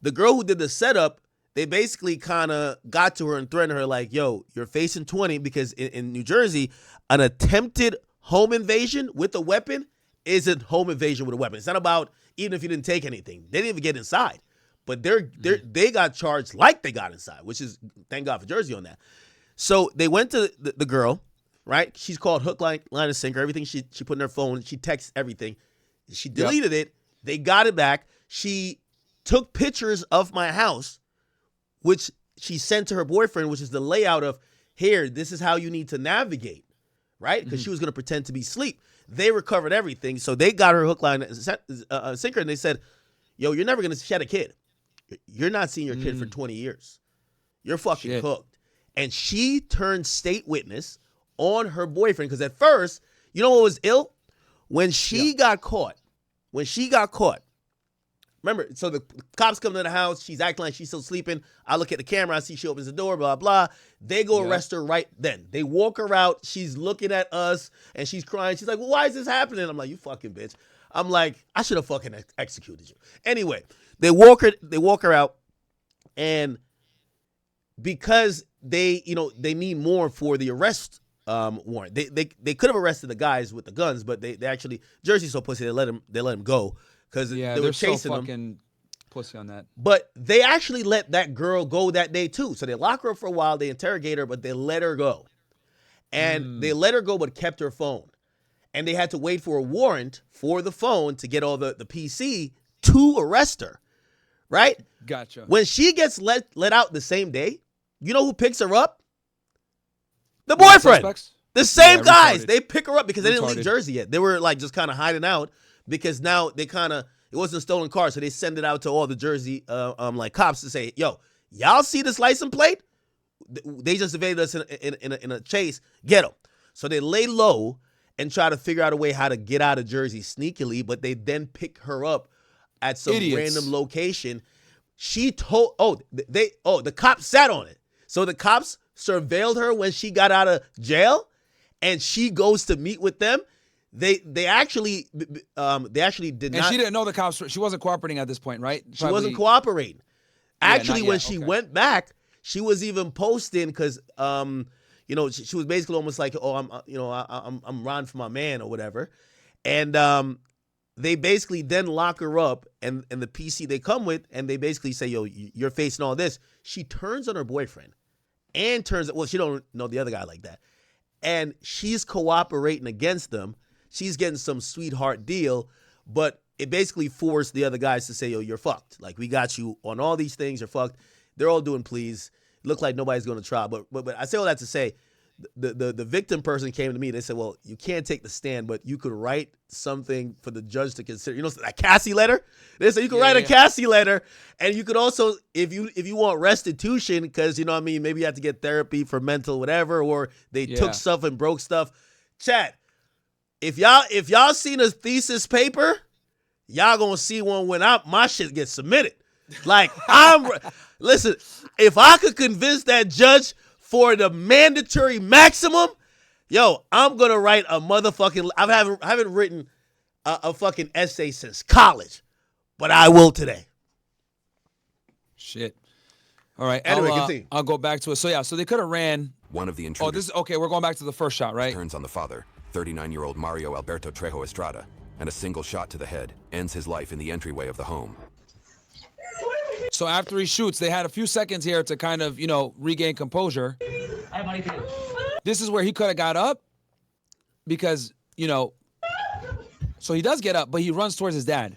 The girl who did the setup, they basically kind of got to her and threatened her like, "Yo, you're facing 20 because in New Jersey, an attempted home invasion with a weapon is a home invasion with a weapon. It's not about." Even if you didn't take anything, they didn't even get inside, but they got charged like they got inside, which is thank God for Jersey on that. So they went to the girl, right? She's called hook, line, and sinker. Everything she put in her phone, she texts everything. She deleted it. They got it back. She took pictures of my house, which she sent to her boyfriend, which is the layout of here. This is how you need to navigate, right? Because she was gonna pretend to be asleep. They recovered everything, so they got her hook, line, and sinker, and they said, "Yo, you're never gonna shed a kid. You're not seeing your kid for 20 years. You're fucking cooked." And she turned state witness on her boyfriend because at first, you know what was ill? When she got caught. Remember, so the cops come to the house. She's acting like she's still sleeping. I look at the camera. I see she opens the door, blah, blah. They go arrest her right then. They walk her out. She's looking at us, and she's crying. She's like, well, why is this happening? I'm like, you fucking bitch. I'm like, I should have fucking executed you. Anyway, they walk her out, and because they need more for the arrest warrant. They could have arrested the guys with the guns, but they actually, Jersey's so pussy, they let him go because they were chasing so fucking him. Pussy on that. But they actually let that girl go that day too. So they lock her up for a while, they interrogate her, but they let her go. And they let her go but kept her phone. And they had to wait for a warrant for the phone to get all the PC to arrest her. Right? Gotcha. When she gets let out the same day, you know who picks her up? The boyfriend. Suspects? The same guys. Retarded. They pick her up because they didn't leave Retarded. Jersey yet. They were like just kind of hiding out because now they it wasn't a stolen car, so they send it out to all the Jersey like cops to say, yo, y'all see this license plate? They just evaded us in a chase. Get them. So they lay low and try to figure out a way how to get out of Jersey sneakily, but they then pick her up at some random location. She told the cops sat on it. So the cops surveilled her when she got out of jail, and she goes to meet with them. They actually did not. And she didn't know the cops. She wasn't cooperating at this point, right? She wasn't cooperating. Actually, when she Okay. went back, she was even posting because she was basically almost like, oh, I'm riding for my man or whatever, and they basically then lock her up, and the PC they come with, and they basically say, yo, you're facing all this. She turns on her boyfriend, and she don't know the other guy like that, and she's cooperating against them. She's getting some sweetheart deal, but it basically forced the other guys to say, yo, you're fucked. Like, we got you on all these things. You're fucked. They're all doing pleas. Look like nobody's going to trial. But I say all that to say, the victim person came to me. They said, well, you can't take the stand, but you could write something for the judge to consider. You know, that Cassie letter? They said you could write a Cassie letter, and you could also, if you want restitution, because, you know what I mean, maybe you have to get therapy for mental whatever, or they took stuff and broke stuff. Chat, if y'all seen a thesis paper, y'all gonna see one when my shit gets submitted. Like, listen, if I could convince that judge for the mandatory maximum, yo, I'm gonna write a motherfucking. I haven't written a fucking essay since college, but I will today. Shit. All right. Anyway, continue. I'll go back to it. So they could have ran. One of the intruders Oh, this is okay. We're going back to the first shot, right? turns on the father, 39-year-old Mario Alberto Trejo Estrada, and a single shot to the head ends his life in the entryway of the home. So after he shoots, they had a few seconds here to kind of, regain composure. This is where he could have got up because, so he does get up, but he runs towards his dad.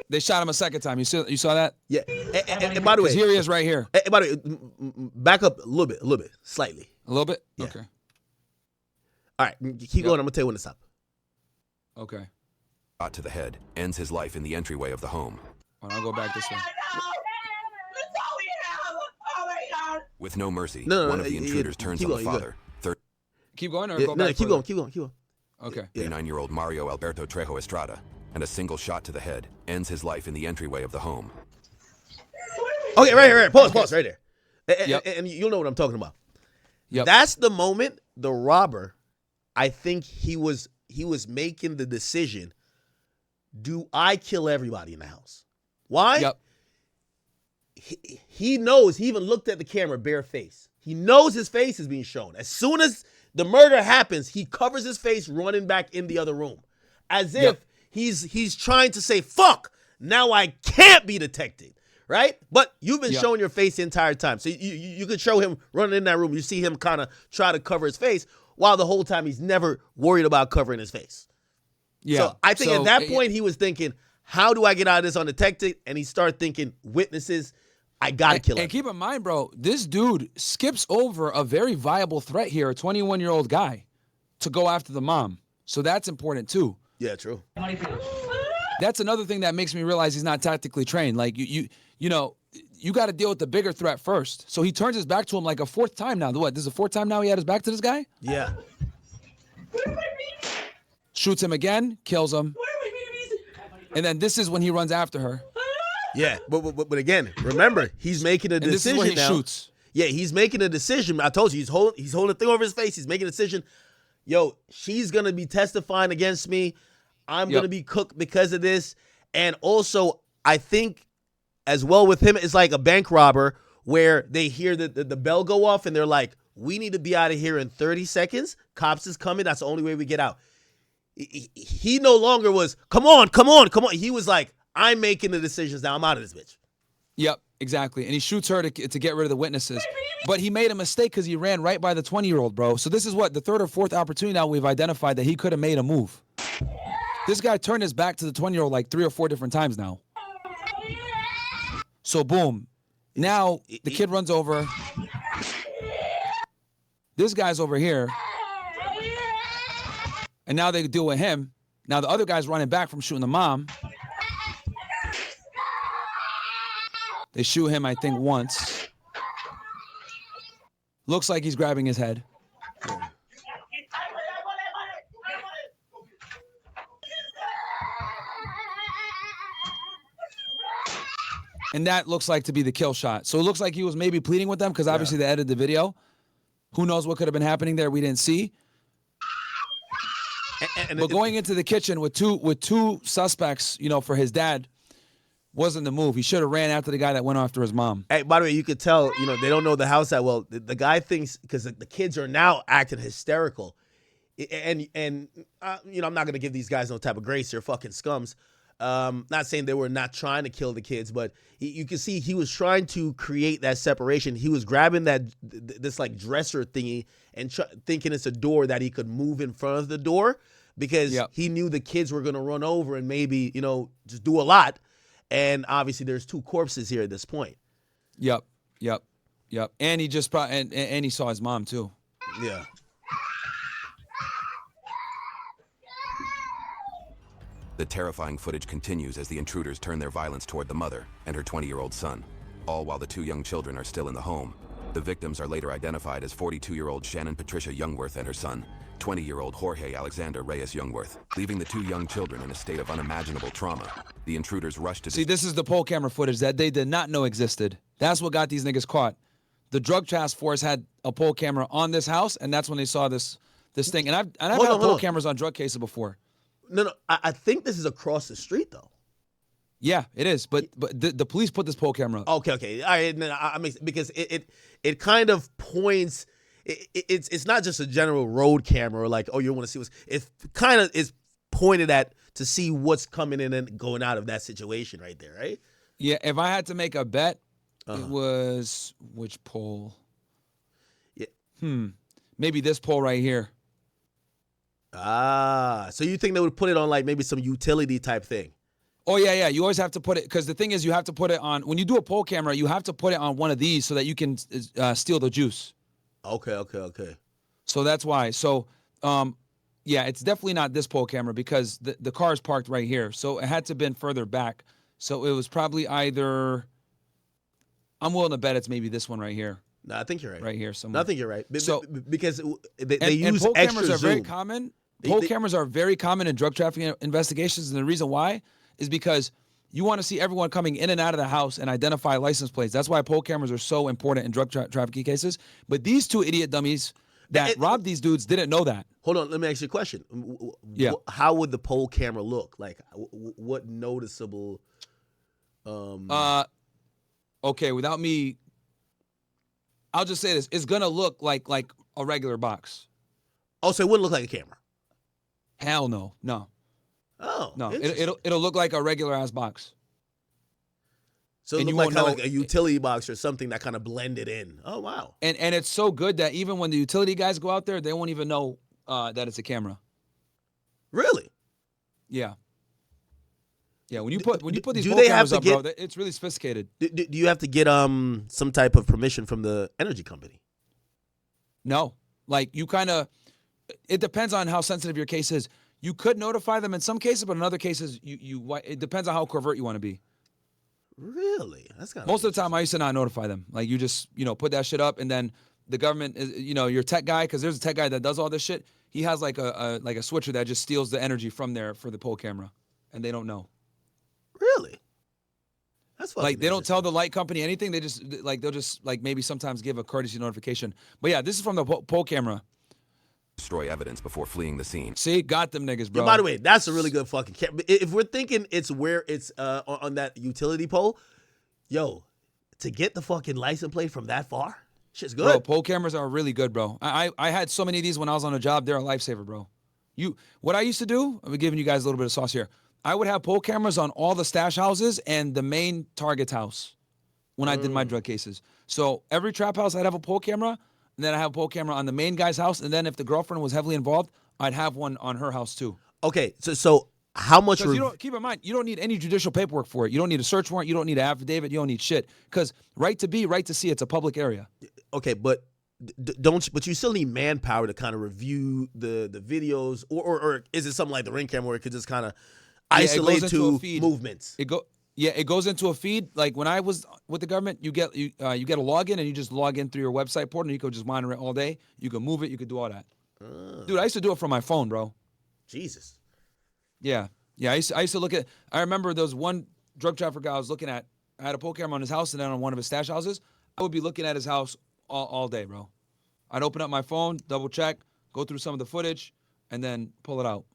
They shot him a second time. You saw that? Yeah. And by the way, Here he is right here. and by the way, back up a little bit, slightly. A little bit? Yeah. Okay. All right, keep going. I'm gonna tell you when to stop. Okay. Shot to the head ends his life in the entryway of the home. I'll go back this way. With no mercy, No, one of the intruders turns keep on the going, father, Keep going or Yeah, go no, back keep further? going. Okay. Yeah. 39-year-old Mario Alberto Trejo Estrada, and a single shot to the head ends his life in the entryway of the home. Okay, right here. Pause right there. Yep. And you'll know what I'm talking about. Yep. That's the moment the robber, I think he was making the decision, do I kill everybody in the house? Why? Yep. He knows, he even looked at the camera bare face. He knows his face is being shown. As soon as the murder happens, he covers his face running back in the other room. As if he's trying to say, fuck, now I can't be detected. Right? But you've been showing your face the entire time. So you could show him running in that room. You see him kind of try to cover his face while the whole time he's never worried about covering his face. Yeah. So I think at that point he was thinking, how do I get out of this undetected? And he started thinking, witnesses, I got to kill him. And keep in mind, bro, this dude skips over a very viable threat here, a 21-year-old guy, to go after the mom. So that's important too. Yeah, true. That's another thing that makes me realize he's not tactically trained. Like, you got to deal with the bigger threat first. So he turns his back to him like a fourth time now. What, this is the fourth time now he had his back to this guy? Yeah. Shoots him again, kills him. And then this is when he runs after her. Yeah, but again, remember, he's making a And this decision is when he now. shoots. Yeah, he's making a decision. I told you, he's holding the thing over his face. He's making a decision. Yo, she's going to be testifying against me. I'm gonna be cooked because of this. And also, I think as well with him, it's like a bank robber where they hear the bell go off and they're like, we need to be out of here in 30 seconds. Cops is coming. That's the only way we get out. He no longer was, come on. He was like, I'm making the decisions now. I'm out of this bitch. Yep, exactly. And he shoots her to get rid of the witnesses. But he made a mistake because he ran right by the 20-year-old, bro. So this is what, the third or fourth opportunity now we've identified that he could have made a move. This guy turned his back to the 20-year-old like 3 or 4 different times now. So boom. Now the kid runs over. This guy's over here. And now they deal with him. Now the other guy's running back from shooting the mom. They shoot him, I think, once. Looks like he's grabbing his head. And that looks like to be the kill shot. So it looks like he was maybe pleading with them because obviously they edited the video. Who knows what could have been happening there? We didn't see. But going into the kitchen with two suspects, you know, for his dad wasn't the move. He should have ran after the guy that went after his mom. Hey, by the way, you could tell, you know, they don't know the house that well. The guy thinks, because the kids are now acting hysterical. And you know, I'm not going to give these guys no type of grace. They're fucking scums. Not saying they were not trying to kill the kids, but you can see he was trying to create that separation. He was grabbing this like dresser thingy and thinking it's a door that he could move in front of the door because he knew the kids were going to run over and maybe, you know, just do a lot. And obviously there's 2 corpses here at this point. Yep. And he just and he saw his mom too. Yeah. The terrifying footage continues as the intruders turn their violence toward the mother and her 20-year-old son, all while the 2 young children are still in the home. The victims are later identified as 42-year-old Shannon Patricia Youngworth and her son, 20-year-old Jorge Alexander Reyes Youngworth, leaving the 2 young children in a state of unimaginable trauma. The intruders rushed to... See, this is the poll camera footage that they did not know existed. That's what got these niggas caught. The drug task force had a poll camera on this house, and that's when they saw this thing. And I've had poll cameras on drug cases before. No, I think this is across the street, though. Yeah, it is. But the police put this poll camera up. Okay. All right, I mean, because it kind of points. It's not just a general road camera or like, oh, you want to see what's. It kind of is pointed at to see what's coming in and going out of that situation right there, right? Yeah, if I had to make a bet, it was which poll? Yeah. Maybe this poll right here. So you think they would put it on like maybe some utility type thing? Oh, yeah. You always have to put it, because the thing is you have to put it on, when you do a poll camera, you have to put it on one of these so that you can steal the juice. Okay. So that's why. So, yeah, it's definitely not this poll camera because the car is parked right here. So it had to have been further back. So it was probably either, I'm willing to bet it's maybe this one right here. No, I think you're right. Right here somewhere. I think you're right. So, because they use poll extra cameras are zoom. very common. Poll cameras are very common in drug trafficking investigations, and the reason why is because you want to see everyone coming in and out of the house and identify license plates. That's why poll cameras are so important in drug trafficking cases. But these 2 idiot dummies that robbed these dudes didn't know that. Hold on, let me ask you a question. Yeah. How would the poll camera look? Like, what noticeable? Okay, without me, I'll just say this: it's gonna look like a regular box. Oh, so it wouldn't look like a camera? Hell no. Oh, no. It'll look like a regular ass box. So it looked like a utility box or something that kind of blended in. Oh wow. And it's so good that even when the utility guys go out there, they won't even know that it's a camera. Really? Yeah. Yeah. When you put these do poll they cameras have to up, bro, it's really sophisticated. Do you have to get some type of permission from the energy company? No. Like you kind of. It depends on how sensitive your case is. You could notify them in some cases, but in other cases, it depends on how covert you want to be. Really? That's kind of most of the time I used to not notify them. Like you just, put that shit up, and then the government is, your tech guy, because there's a tech guy that does all this shit. He has like a switcher that just steals the energy from there for the poll camera, and they don't know. Really? That's like they don't tell the light company anything. They just they'll just maybe sometimes give a courtesy notification. But yeah, this is from the poll camera. destroy evidence before fleeing the scene. See, got them niggas, bro. Yeah, by the way, that's a really good fucking camera. If we're thinking it's where it's on that utility pole, yo, to get the fucking license plate from that far, shit's good. Bro, pole cameras are really good, bro. I had so many of these when I was on a job. They're a lifesaver, bro. What I used to do, I'm giving you guys a little bit of sauce here. I would have pole cameras on all the stash houses and the main target's house when I did my drug cases. So every trap house, I'd have a pole camera, and then I have a pole camera on the main guy's house, and then if the girlfriend was heavily involved, I'd have one on her house too. Okay, so how much? Because keep in mind, you don't need any judicial paperwork for it. You don't need a search warrant. You don't need an affidavit. You don't need shit. Because right to be, right to see, it's a public area. Okay, but but you still need manpower to kind of review the videos, or is it something like the Ring camera where it could just kind of isolate to movements? It goes into a feed. Like when I was with the government, you get a login and you just log in through your website portal and you could just monitor it all day. You can move it. You could do all that. Dude, I used to do it from my phone, bro. Jesus. Yeah. I used to look at. I remember there was one drug trafficker I was looking at. I had a pole camera on his house and then on one of his stash houses. I would be looking at his house all day, bro. I'd open up my phone, double check, go through some of the footage, and then pull it out.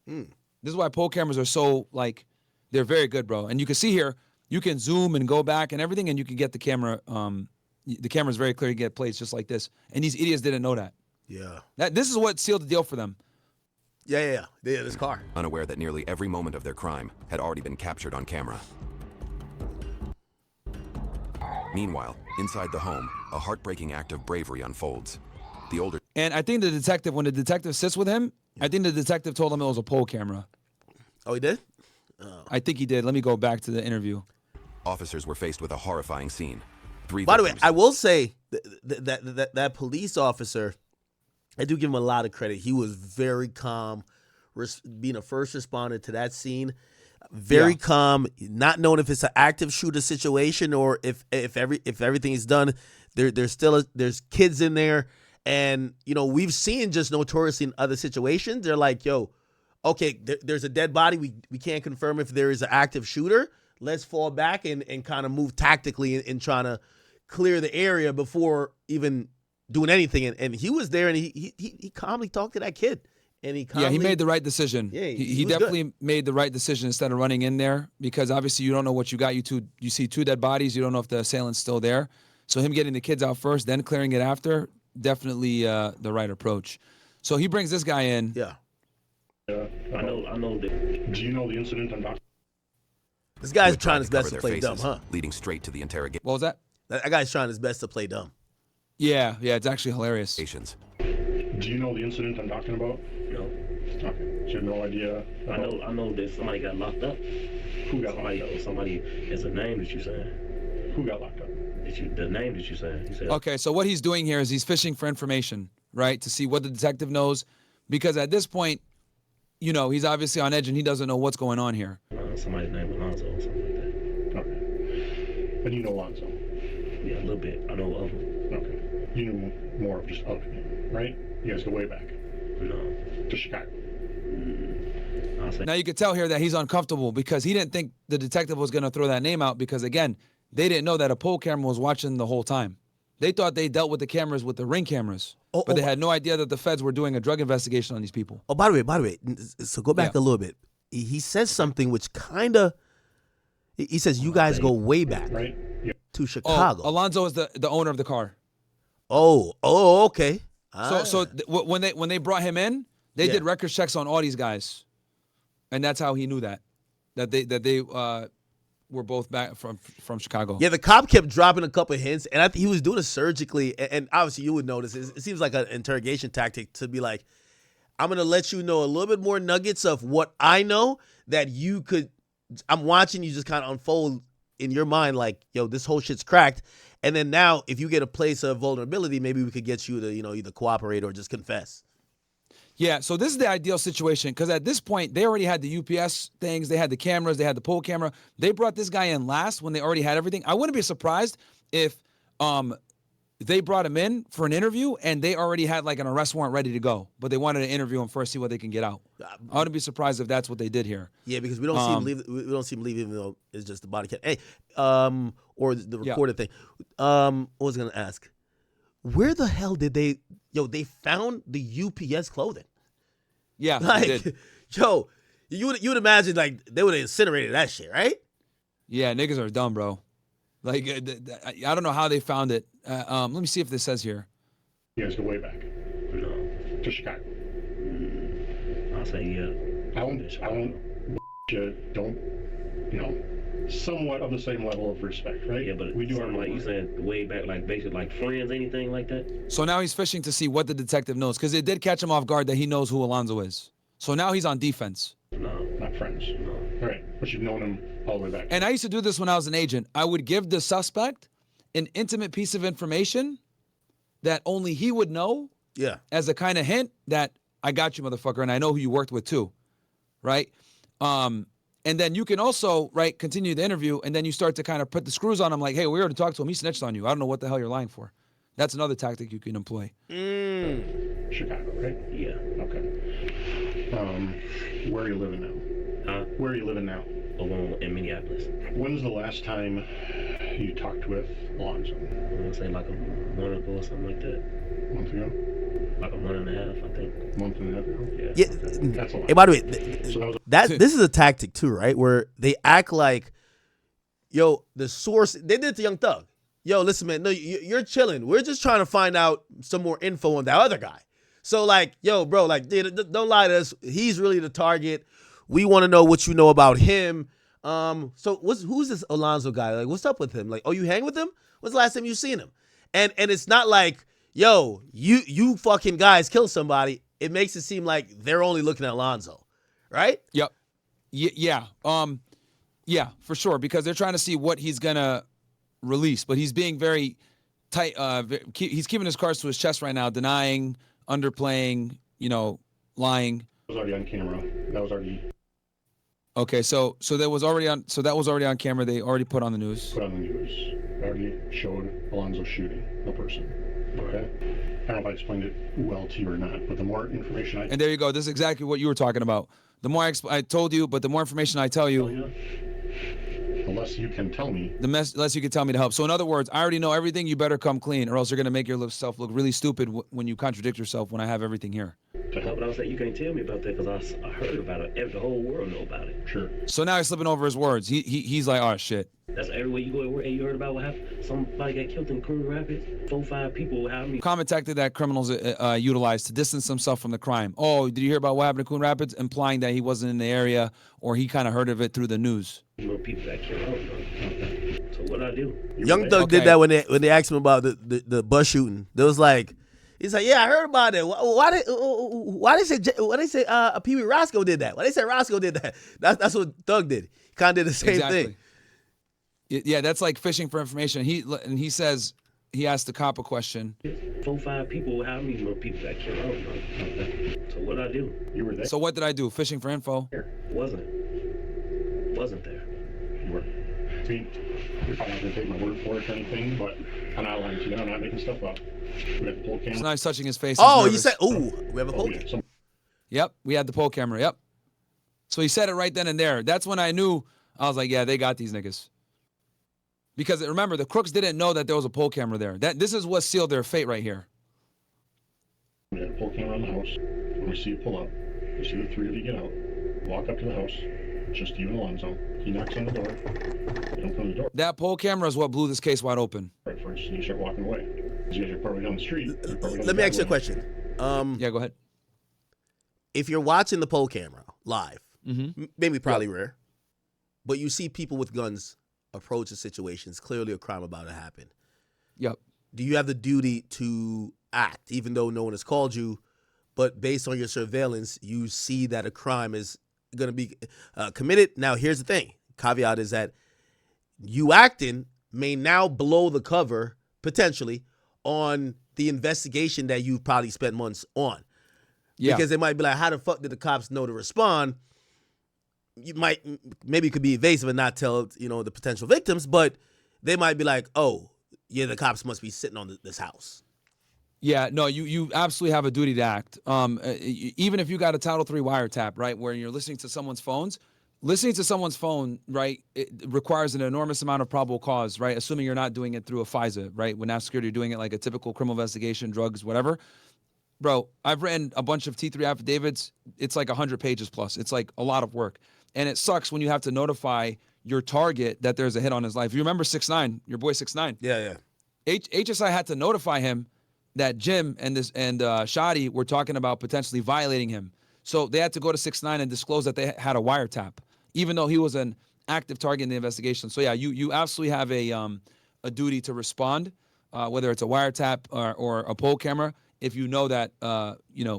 This is why pole cameras are so, like, they're very good, bro. And you can see here, you can zoom and go back and everything, and you can get the camera. The camera's very clear. You get plays just like this. And these idiots didn't know that. Yeah. This is what sealed the deal for them. Yeah, this car. Unaware that nearly every moment of their crime had already been captured on camera. Meanwhile, inside the home, a heartbreaking act of bravery unfolds. The older... And I think when the detective sits with him, I think the detective told him it was a pole camera. Oh, he did? I think he did. Let me go back to the interview. Officers were faced with a horrifying scene. By the way, I will say that police officer, I do give him a lot of credit. He was very calm, being a first responder to that scene. Very calm, not knowing if it's an active shooter situation or if everything is done. There's kids in there, and we've seen just notoriously in other situations. They're like, yo, okay, there's a dead body. We can't confirm if there is an active shooter. Let's fall back and kind of move tactically in trying to clear the area before even doing anything. And he was there, and he calmly talked to that kid. And he made the right decision. Yeah, he definitely made the right decision instead of running in there, because obviously you don't know what you got. You see two dead bodies. You don't know if the assailant's still there. So him getting the kids out first, then clearing it after, definitely the right approach. So he brings this guy in. Yeah. I know that. Do you know the incident on Dr. This guy's trying his best to play dumb, huh? Leading straight to the interrogation. What was that? That guy's trying his best to play dumb. Yeah, it's actually hilarious. Do you know the incident I'm talking about? No. Okay. So you have no idea. I know that somebody got locked up. Who got locked up? Somebody is a name that you saying. Who got locked up? The name that you saying. You said. Okay, so what he's doing here is he's fishing for information, right, to see what the detective knows, because at this point, he's obviously on edge and he doesn't know what's going on here. Somebody's name Alonzo or something like that. Okay. And you know Alonzo? Yeah, a little bit. I know of him. Okay. You knew more of just of him, right? You guys go way back. No. To Chicago. Now you could tell here that he's uncomfortable because he didn't think the detective was going to throw that name out because, again, they didn't know that a pole camera was watching the whole time. They thought they dealt with the cameras with the Ring cameras, but they had no idea that the feds were doing a drug investigation on these people. Oh, by the way, so go back a little bit. He says something which kind of, he says you guys go way back, right? Yeah. To Chicago. Alonzo is the owner of the car. Oh, okay. So when they brought him in, they did record checks on all these guys, and that's how he knew that they were both back from Chicago. Yeah, the cop kept dropping a couple of hints, and I think he was doing it surgically. And obviously, you would notice it seems like an interrogation tactic to be like, I'm gonna let you know a little bit more nuggets of what I know that you could. I'm watching you just kind of unfold in your mind, like, yo, this whole shit's cracked. And then now, if you get a place of vulnerability, maybe we could get you to, either cooperate or just confess. Yeah, so this is the ideal situation because at this point, they already had the UPS things, they had the cameras, they had the pole camera. They brought this guy in last when they already had everything. I wouldn't be surprised if they brought him in for an interview and they already had like an arrest warrant ready to go, but they wanted to interview him first, see what they can get out. I wouldn't be surprised if that's what they did here. Yeah, because we don't see him leave. We don't see him leave, even though it's just the body cam. Hey, or the recorded thing. What was I gonna ask? Where the hell did they? yo, they found the UPS clothing. Yeah, they Like, did. yo, you would imagine like they would have incinerated that shit, right? Yeah, niggas are dumb, bro. Like, I don't know how they found it. Let me see if this says here. You guys go way back No. to Chicago. I'll say yeah. I don't you don't, somewhat of the same level of respect, right? Yeah, but we do our something like you homework. said way back, like basically like friends, anything like that. So now he's fishing to see what the detective knows, because it did catch him off guard that he knows who Alonzo is. So now he's on defense. No. Not friends. All right, but you've known him all the way back. And I used to do this when I was an agent. I would give the suspect an intimate piece of information that only he would know Yeah. as a kind of hint that I got you, motherfucker, and I know who you worked with too, right? And then you can also, right, continue the interview, and then you start to kind of put the screws on him like, hey, we already talked to him. He snitched on you. I don't know what the hell you're lying for. That's another tactic you can employ. Chicago, right? Yeah. Okay. Where are you living now? Huh? Where are you living now? Alone in Minneapolis. When's the last time you talked with Alonzo? I want to say like a month ago or something like that. A month ago? Like a month and a half, I think. A month and a half ago? Yeah. Yeah. That's a lot. And by the way, So that was this is a tactic too, right? Where they act like, yo, the source. They did it to Young Thug. Yo, listen, man. No, you're chilling. We're just trying to find out some more info on that other guy. So like, yo, bro, like, dude, don't lie to us. He's really the target. We want to know what you know about him. So who's this Alonzo guy? Like, what's up with him? Like, oh, you hang with him? When's the last time you seen him? And it's not like, yo, you fucking guys killed somebody. It makes it seem like they're only looking at Alonzo, right? Yep. Yeah. Yeah, for sure, because they're trying to see what he's gonna release, but he's being very tight. He's keeping his cards to his chest right now, denying, underplaying, lying. was already on camera. That was already Okay, so that was already on camera. They already put on the news. put on the news. I already showed Alonzo shooting a person. Okay? I don't know if I explained it well to you or not, but the more information I And there you go. This is exactly what you were talking about. The more I told you, but the more information I tell you, the less you can tell me. the less you can tell me to help. So in other words, I already know everything. You better come clean, or else you're gonna make yourself look really stupid when you contradict yourself. When I have everything here. No, but I was like, you can't tell me about that because I heard about it. The whole world know about it. Sure. So now he's slipping over his words. He's like, oh shit. That's everywhere you go. Hey, you heard about what happened? Somebody got killed in Coon Rapids. 4-5 people. How many? Common tactic that criminals utilize to distance themselves from the crime. Oh, did you hear about what happened in Coon Rapids? Implying that he wasn't in the area or he kind of heard of it through the news. More people got killed. I don't know. So what I do? Young Thug did that when they asked him about the bus shooting. There was like, he's like, yeah, I heard about it. Why they say Pee Wee Roscoe did that? Why they say Roscoe did that? That's what Thug did. He kind of did the same thing. Yeah, that's like fishing for information. He says he asked the cop a question. 4-5 people. How many more people got killed? I don't know. So what I do? You were there. So what did I do? Fishing for info. Wasn't there? You were. I mean, you're probably not going to take my word for it or anything, but I'm not lying to you. I'm not making stuff up. We had the poll camera. So now he's touching his face. Oh, He's you nervous. said, ooh, we have a poll. Yeah, some- Yep, we had the poll camera. Yep. So he said it right then and there. That's when I knew. I was like, yeah, they got these niggas. Because remember, the crooks didn't know that there was a poll camera there. This is what sealed their fate right here. We had a poll camera in the house. When we see you pull up, we see the three of you get out, walk up to the house, just you and Alonzo. He knocks on the door. You don't open the door That poll camera is what blew this case wide open. right first, and you start walking away. Because you guys are probably down the street. Let me ask you a question. Yeah, go ahead. If you're watching the poll camera live, maybe probably rare, but you see people with guns approach a situation, it's clearly a crime about to happen. Yep. Do you have the duty to act, even though no one has called you, but based on your surveillance, you see that a crime is going to be committed? Now, here's the thing. Caveat is that you acting may now blow the cover, potentially, on the investigation that you've probably spent months on. Yeah. Because they might be like, how the fuck did the cops know to respond? Maybe it could be evasive and not tell, the potential victims, but they might be like, oh, yeah, the cops must be sitting on this house. Yeah, no, you absolutely have a duty to act. Even if you got a Title III wiretap, right, where you're listening to someone's phone, right, it requires an enormous amount of probable cause, right, assuming you're not doing it through a FISA, right? When national security, you're doing it like a typical criminal investigation, drugs, whatever. bro, I've written a bunch of T3 affidavits. It's like 100 pages plus. It's like a lot of work. And it sucks when you have to notify your target that there's a hit on his life. You remember 6ix9ine, your boy 6ix9ine? Yeah. HSI had to notify him that Jim and Shadi were talking about potentially violating him. So they had to go to 6ix9ine and disclose that they had a wiretap, even though he was an active target in the investigation. So yeah, you absolutely have a duty to respond, whether it's a wiretap or a poll camera, if you know that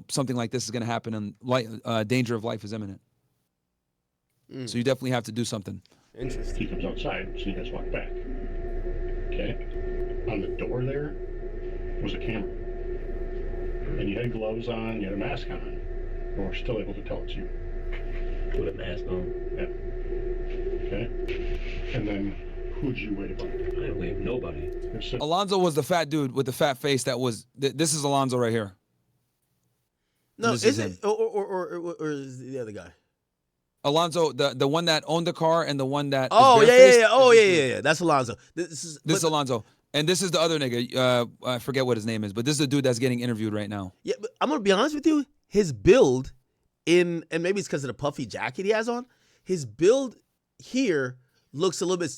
something like this is going to happen and danger of life is imminent. So you definitely have to do something. Interesting. He comes outside, so you guys walk back. Okay? On the door there was a camera. And you had gloves on, you had a mask on, but we're still able to tell it's you. With a mask on. Yeah. Okay? And then, who'd you wave on? I ain't wave nobody. Alonzo was the fat dude with the fat face that was, this is Alonzo right here. No, This is is it or is it the other guy? Alonzo, the one that owned the car and the one that Oh is yeah. barefaced, Oh this is dude. yeah. That's Alonzo. This Is Alonzo. And this is the other nigga. I forget what his name is, but this is the dude that's getting interviewed right now. Yeah, but I'm gonna be honest with you. His build and maybe it's because of the puffy jacket he has on. His build here looks a little bit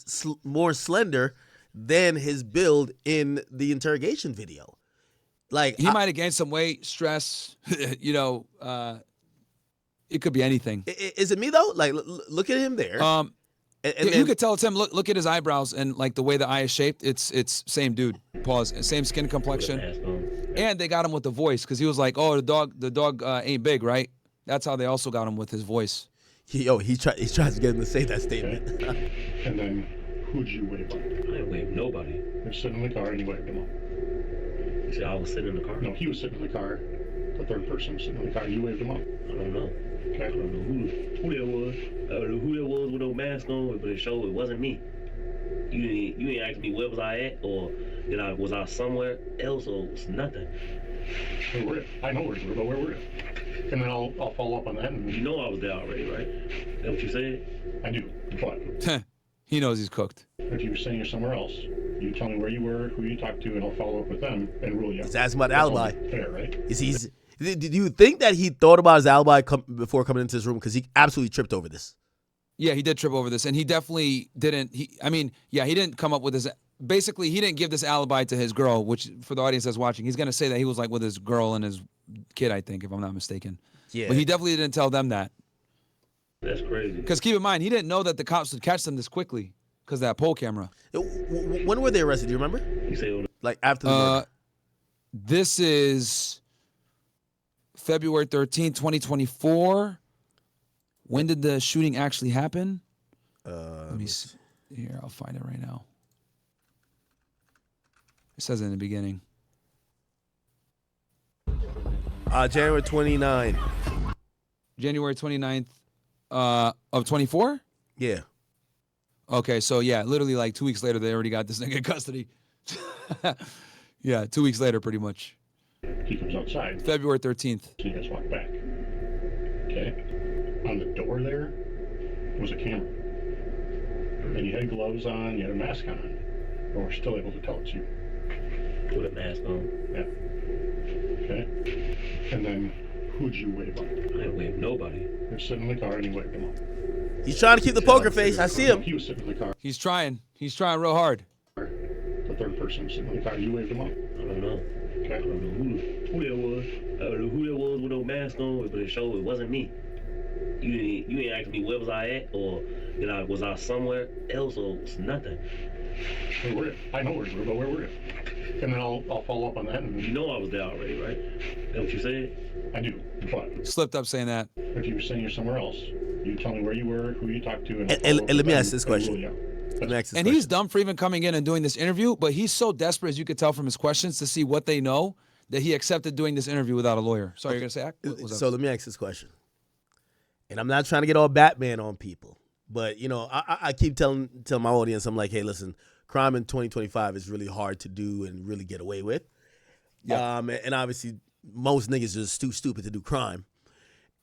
more slender than his build in the interrogation video. Like He might have gained some weight, stress. It could be anything. Is it me though? Like, look at him there. And You then, could tell it's him. Look at his eyebrows and like the way the eye is shaped. It's same dude. Pause. Same skin complexion. And they got him with the voice because he was like, "Oh, the dog ain't big, right?" That's how they also got him with his voice. he tries to get him to say that statement. And then, who'd you wave on? I ain't wave nobody. You're sitting in the car and you waved him on. You said I was sitting in the car? No, he was sitting in the car. The third person was sitting in the car. You waved him on. I don't know. Okay. I don't know who that was. I don't know who that was with no mask on, but it showed it wasn't me. You didn't ask me where was I at, or was I somewhere else, or was nothing. Where were you? I know where you were, but where were you? And then I'll follow up on that. And You know I was there already, right? That what you said? I do, but He knows he's cooked. if you were saying you're somewhere else, you tell me where you were, who you talked to, and I'll follow up with them and rule you out. He's asking about the That's alibi. only fair, right? Did you think that he thought about his alibi before coming into this room? Because he absolutely tripped over this. Yeah, he did trip over this, and he definitely didn't. He didn't come up with his. Basically, he didn't give this alibi to his girl, which for the audience that's watching, he's gonna say that he was like with his girl and his kid, I think, if I'm not mistaken. Yeah. But he definitely didn't tell them that. That's crazy. Because keep in mind, he didn't know that the cops would catch them this quickly because of that poll camera. When were they arrested? Do you remember? You say Like after the murder? This is February 13th, 2024. When did the shooting actually happen? Let me see. Here, I'll find it right now. It says it in the beginning. January 29. January 29th of 24? Yeah. Okay, so yeah, literally like 2 weeks later, they already got this nigga in custody. Yeah, 2 weeks later, pretty much. He comes outside, February 13th. so you guys walk back. Okay? On the door there was a camera. And you had gloves on, you had a mask on, but we're still able to tell it's you. with a mask on. Yeah. Okay? And then, who'd you wave on? I ain't wave nobody. You're sitting in the car and you waved him on. He's trying to keep the poker face. I see him. He was sitting in the car. He's trying real hard. The third person was sitting in the car. You waved him on. I don't know. Okay. I don't know who that was. I don't know who that was with no mask on, but it showed it wasn't me. You didn't ask me where was I at, or was I somewhere else, or was nothing. Where were you? I know where you were, but where were you? And then I'll follow up on that. And You know I was there already, right? That what you said? I do, but Slipped up saying that. if you were saying you're somewhere else, you tell me where you were, who you talked to, and let me ask this question. Let me ask this And he's dumb for even coming in and doing this interview, but he's so desperate, as you could tell from his questions, to see what they know, that he accepted doing this interview without a lawyer. Sorry, you're going to say, Ak? What's So up? let me ask this question. And I'm not trying to get all Batman on people, but I keep telling my audience, I'm like, hey, listen, crime in 2025 is really hard to do and really get away with. Yeah. And obviously most niggas are just too stupid to do crime.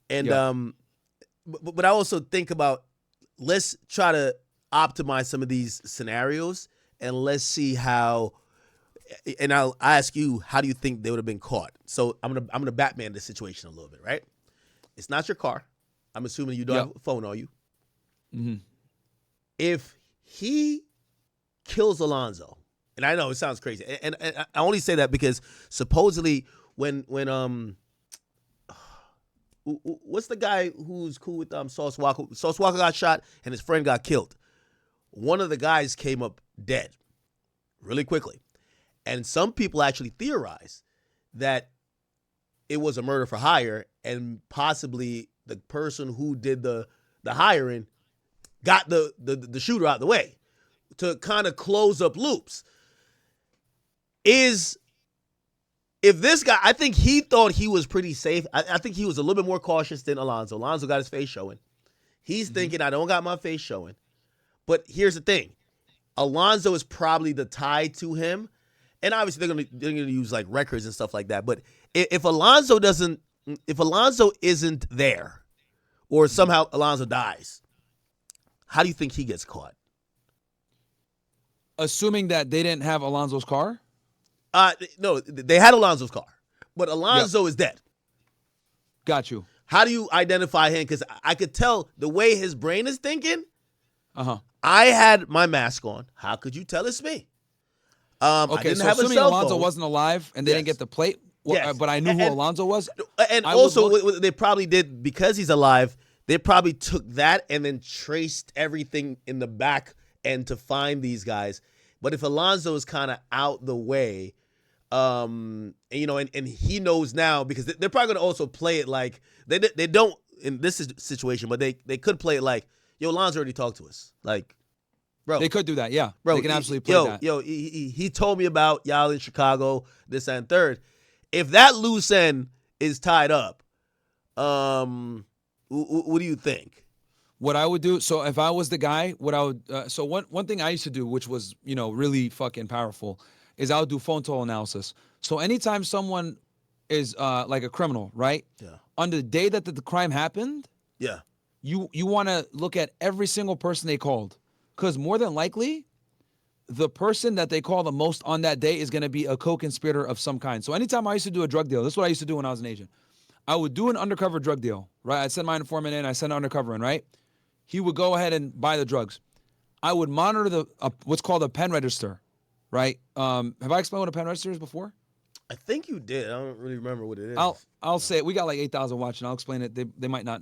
And Yeah. but I also think about, let's try to optimize some of these scenarios and let's see how and I'll ask you, how do you think they would have been caught? So I'm gonna Batman the situation a little bit, right? It's not your car. I'm assuming you don't have a phone on you. Mm-hmm. If he kills Alonzo, and I know it sounds crazy, and I only say that because supposedly when what's the guy who's cool with Sauce Walker? Sauce Walker got shot and his friend got killed. One of the guys came up dead really quickly. And some people actually theorize that it was a murder for hire and possibly the person who did the hiring got the shooter out of the way to kind of close up loops. If this guy, I think he thought he was pretty safe. I think he was a little bit more cautious than Alonzo. Alonzo got his face showing. He's thinking, I don't got my face showing. But here's the thing. Alonzo is probably the tie to him. And obviously they're gonna use like records and stuff like that. But if Alonzo isn't there, or somehow Alonzo dies, how do you think he gets caught? Assuming that they didn't have Alonzo's car? No, they had Alonzo's car, but Alonzo is dead. Got you. How do you identify him? Because I could tell the way his brain is thinking. I had my mask on. How could you tell it's me? I didn't so have a assuming cell Alonzo phone. wasn't alive and they didn't get the plate, but I knew who Alonzo was. And also, what they probably did, because he's alive, they probably took that and then traced everything in the back end to find these guys. But if Alonzo is kind of out the way, and he knows now, because they're probably going to also play it like they don't in this situation, but they could play it like, yo, Alonzo already talked to us, like. Bro, they could do that, yeah. Bro, they can absolutely play that. He told me about y'all in Chicago, this and third. If that loose end is tied up, what do you think? What I would do, so if I was the guy, what I would, so one thing I used to do, which was, really fucking powerful, is I would do phone toll analysis. So anytime someone is like a criminal, right? Yeah. On the day that the crime happened, yeah, you want to look at every single person they called. Because more than likely, the person that they call the most on that day is going to be a co-conspirator of some kind. So anytime I used to do a drug deal, this is what I used to do when I was an agent. I would do an undercover drug deal, right? I'd send my informant in, I send an undercover in, right? He would go ahead and buy the drugs. I would monitor what's called a pen register, right? Have I explained what a pen register is before? I think you did. I don't really remember what it is. I'll say it. We got like 8,000 watching. I'll explain it. They might not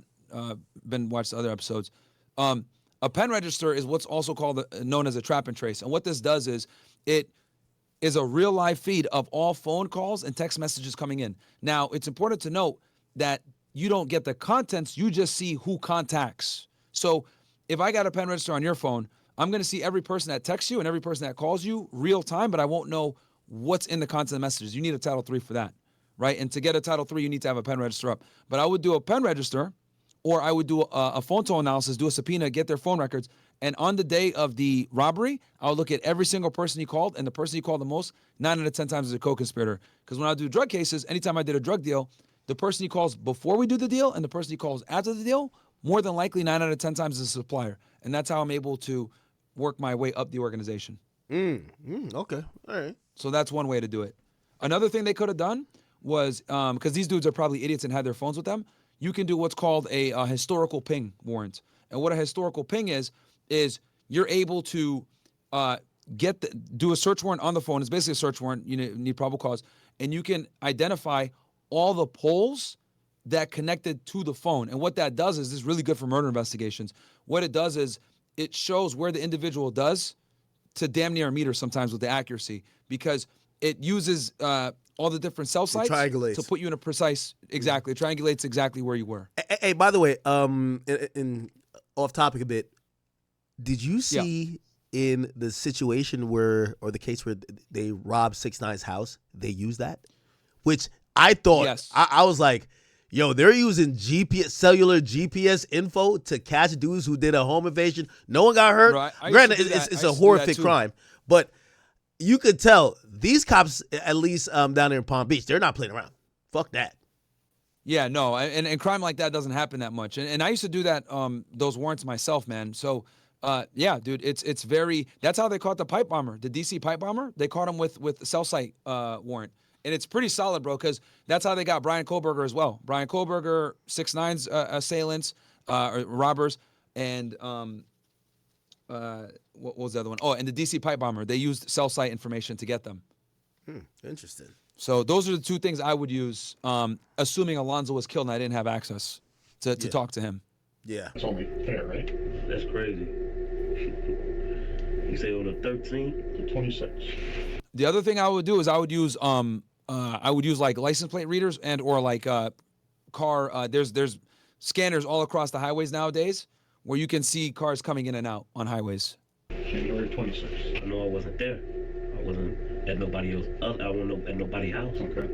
been watched other episodes. A pen register is what's also called known as a trap and trace. And what this does is it is a real live feed of all phone calls and text messages coming in. Now, it's important to note that you don't get the contents, you just see who contacts. So if I got a pen register on your phone, I'm going to see every person that texts you and every person that calls you real time, but I won't know what's in the content of messages. You need a Title III for that, right? And to get a Title III, you need to have a pen register up. But I would do a pen register, or I would do a phone toll analysis, do a subpoena, get their phone records. And on the day of the robbery, I would look at every single person he called, and the person he called the most, 9 out of 10 times is a co-conspirator. Because when I do drug cases, anytime I did a drug deal, the person he calls before we do the deal and the person he calls after the deal, more than likely 9 out of 10 times is a supplier. And that's how I'm able to work my way up the organization. Okay, all right. So that's one way to do it. Another thing they could have done was, because these dudes are probably idiots and had their phones with them, you can do what's called a historical ping warrant. And what a historical ping is you're able to do a search warrant on the phone. It's basically a search warrant. You need probable cause. And you can identify all the polls that connected to the phone. And what that does is, this is really good for murder investigations. What it does is it shows where the individual does to damn near a meter sometimes with the accuracy, because it uses all the different cell sites to put you in a precise, exactly. It triangulates exactly where you were. Hey, by the way, in off topic a bit, did you see in the situation or the case where they robbed 6ix9ine's house, they used that? Which I thought, yes. I was like, yo, they're using cellular GPS info to catch dudes who did a home invasion. No one got hurt. Right. Granted, it's a horrific crime, but you could tell these cops, at least down there in Palm Beach, they're not playing around. Fuck that. Yeah, no, and crime like that doesn't happen that much. And I used to do that, those warrants myself, man. So Yeah, dude, it's very. That's how they caught the pipe bomber, the DC pipe bomber. They caught him with cell site warrant, and it's pretty solid, bro. Because that's how they got Brian Kohlberger as well. Brian Kohlberger, 6ix9ine's assailants, or robbers, and what was the other one? Oh, and the DC pipe bomber. They used cell site information to get them. Interesting. So those are the two things I would use, assuming Alonzo was killed and I didn't have access to talk to him. Yeah. It's only fair, right? That's crazy. You say on the 13th? The 26. The other thing I would do is I would use like license plate readers and or like car. There's scanners all across the highways nowadays where you can see cars coming in and out on highways. January 26th. I know I wasn't there. I wasn't at nobody else. I wasn't at nobody's house. Okay.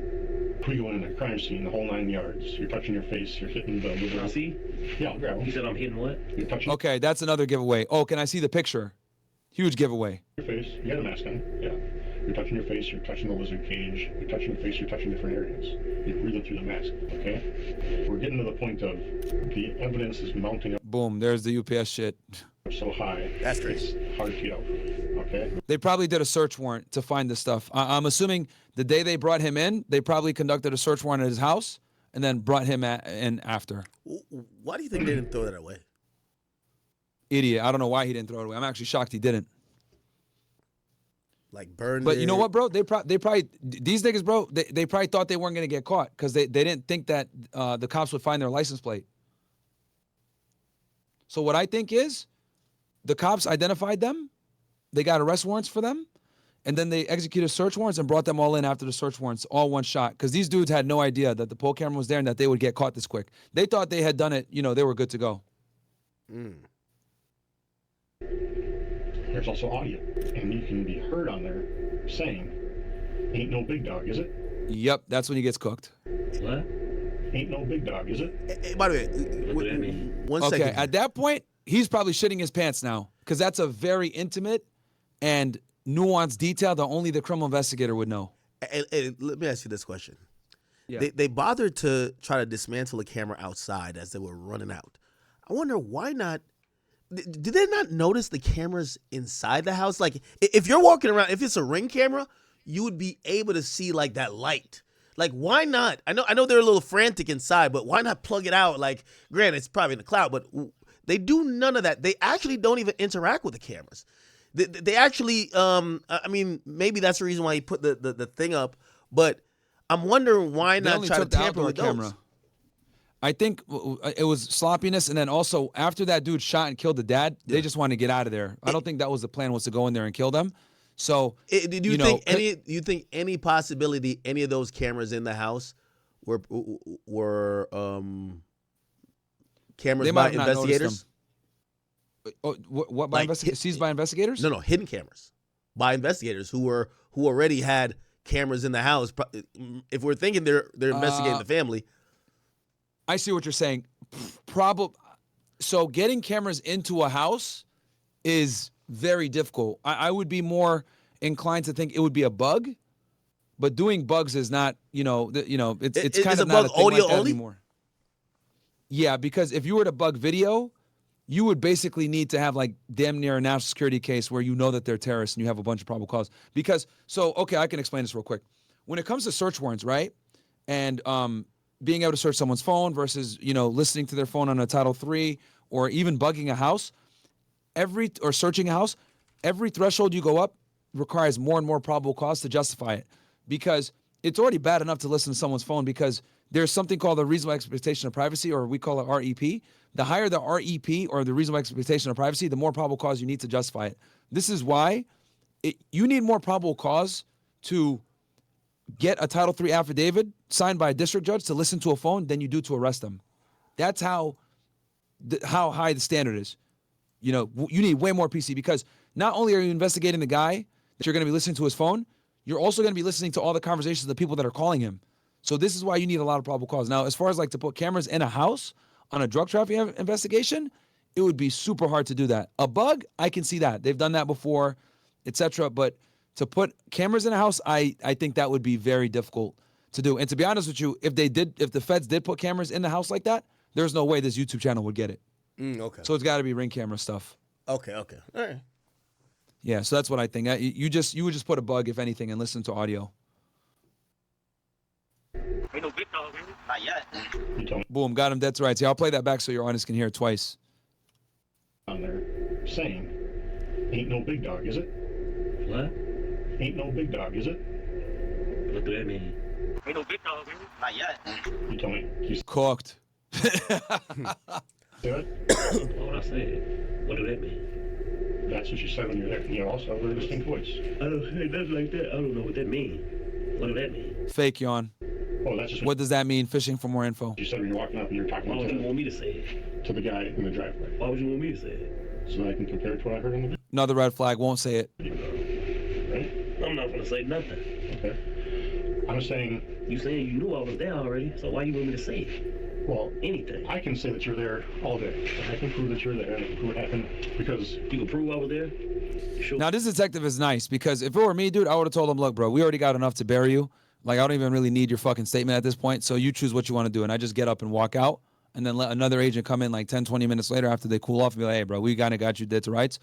We go in a crime scene, the whole 9 yards. You're touching your face. You're hitting the Can I see? Yeah, I'll grab You them. said I'm hitting what? You're touching Okay, that's another giveaway. Oh, can I see the picture? Huge giveaway. your face. You got a mask on. Yeah. You're touching your face. You're touching the lizard cage. You're touching your face. You're touching different areas. You're breathing through the mask. Okay. We're getting to the point of the evidence is mounting up Boom, there's the UPS shit. so high. That's great. It's hard to get out. Okay. They probably did a search warrant to find this stuff. I'm assuming the day they brought him in, they probably conducted a search warrant at his house and then brought him in after. Why do you think they didn't throw that away? Idiot. I don't know why he didn't throw it away. I'm actually shocked he didn't. Like burned But it? you know what, bro? They probably these niggas, bro. They probably thought they weren't gonna get caught because they didn't think that the cops would find their license plate. So what I think is, the cops identified them, they got arrest warrants for them, and then they executed search warrants and brought them all in after the search warrants, all one shot. Because these dudes had no idea that the poll camera was there and that they would get caught this quick. They thought they had done it. You know, they were good to go. There's also audio, and you can be heard on there saying, "Ain't no big dog, is it? Yep, that's when he gets cooked. What? Ain't no big dog, is it?" Hey, by the way, What do that mean? one Okay, second. at that point, he's probably shitting his pants now because that's a very intimate and nuanced detail that only the criminal investigator would know. And let me ask you this question. Yeah. They bothered to try to dismantle the camera outside as they were running out. I wonder why not. Did they not notice the cameras inside the house? Like, if you're walking around, if it's a Ring camera, you would be able to see like that light. Like, why not? I know they're a little frantic inside, but why not plug it out? Like, granted, it's probably in the cloud, but they do none of that. They actually don't even interact with the cameras. They actually, I mean, maybe that's the reason why he put the thing up, but I'm wondering why They not only try to took the tamper outdoor with those. camera. I think it was sloppiness, and then also after that dude shot and killed the dad, they just wanted to get out of there. I don't think that was the plan, was to go in there and kill them. So, Do you think any possibility any of those cameras in the house were cameras they by might have not noticed investigators? them. Oh, what by Like, investigators? Seized by investigators? No, hidden cameras by investigators who already had cameras in the house. If we're thinking they're investigating the family, I see what you're saying. So getting cameras into a house is very difficult. I would be more inclined to think it would be a bug, but doing bugs is not, it's kind is of a not bug a thing audio like that only? anymore. Yeah, because if you were to bug video, you would basically need to have like damn near a national security case where you know that they're terrorists and you have a bunch of probable cause. Okay, I can explain this real quick. When it comes to search warrants, right? And being able to search someone's phone versus, listening to their phone on a Title III or even bugging a house, or searching a house, every threshold you go up requires more and more probable cause to justify it, because it's already bad enough to listen to someone's phone because there's something called the reasonable expectation of privacy, or we call it REP. The higher the REP, or the reasonable expectation of privacy, the more probable cause you need to justify it. This is why you need more probable cause to get a Title III affidavit signed by a district judge to listen to a phone than you do to arrest them. That's how high the standard is. You need way more PC, because not only are you investigating the guy that you're going to be listening to his phone, you're also going to be listening to all the conversations of the people that are calling him. So this is why you need a lot of probable cause. Now, as far as like to put cameras in a house on a drug trafficking investigation, it would be super hard to do that. A bug, I can see that. They've done that before, etc. But to put cameras in a house, I think that would be very difficult to do. And to be honest with you, if the feds did put cameras in the house like that, there's no way this YouTube channel would get it. okay. So it's got to be Ring camera stuff. Okay. All right. Yeah, so that's what I think. You would just put a bug, if anything, and listen to audio. Ain't no big dog, man. Not yet. You told me Boom, got him dead to rights. Yeah, I'll play that back so your audience can hear it twice. on there saying, ain't no big dog, is it? What? Ain't no big dog, is it? What do that mean? Ain't no big dog, man. Not yet. You told me. You Cooked. said it? What would I say? What do that mean? That's what you said when you were there. You also have a very distinct voice. I don't say nothing like that. I don't know what that mean. What do that mean? Fake yawn. Oh, that's just What does that mean? Fishing for more info. you said when you're walking up and you're talking Why would you to want me to say it? the guy in the driveway. Why would you want me to say it? So that I can compare it to what I heard in the Another red flag. Won't say it. video. Right? I'm not gonna say nothing. Okay. I'm saying, You saying you knew I was there already, so why you want me to say it? well, Anything. I can say that you're there all day. I can prove that you're there and I can prove what happened because You can prove I was there? Sure. Now, this detective is nice because if it were me, dude, I would have told him, look, bro, we already got enough to bury you. Like, I don't even really need your fucking statement at this point, so you choose what you want to do. And I just get up and walk out and then let another agent come in like 10, 20 minutes later after they cool off and be like, hey, bro, we kind of got you dead to rights.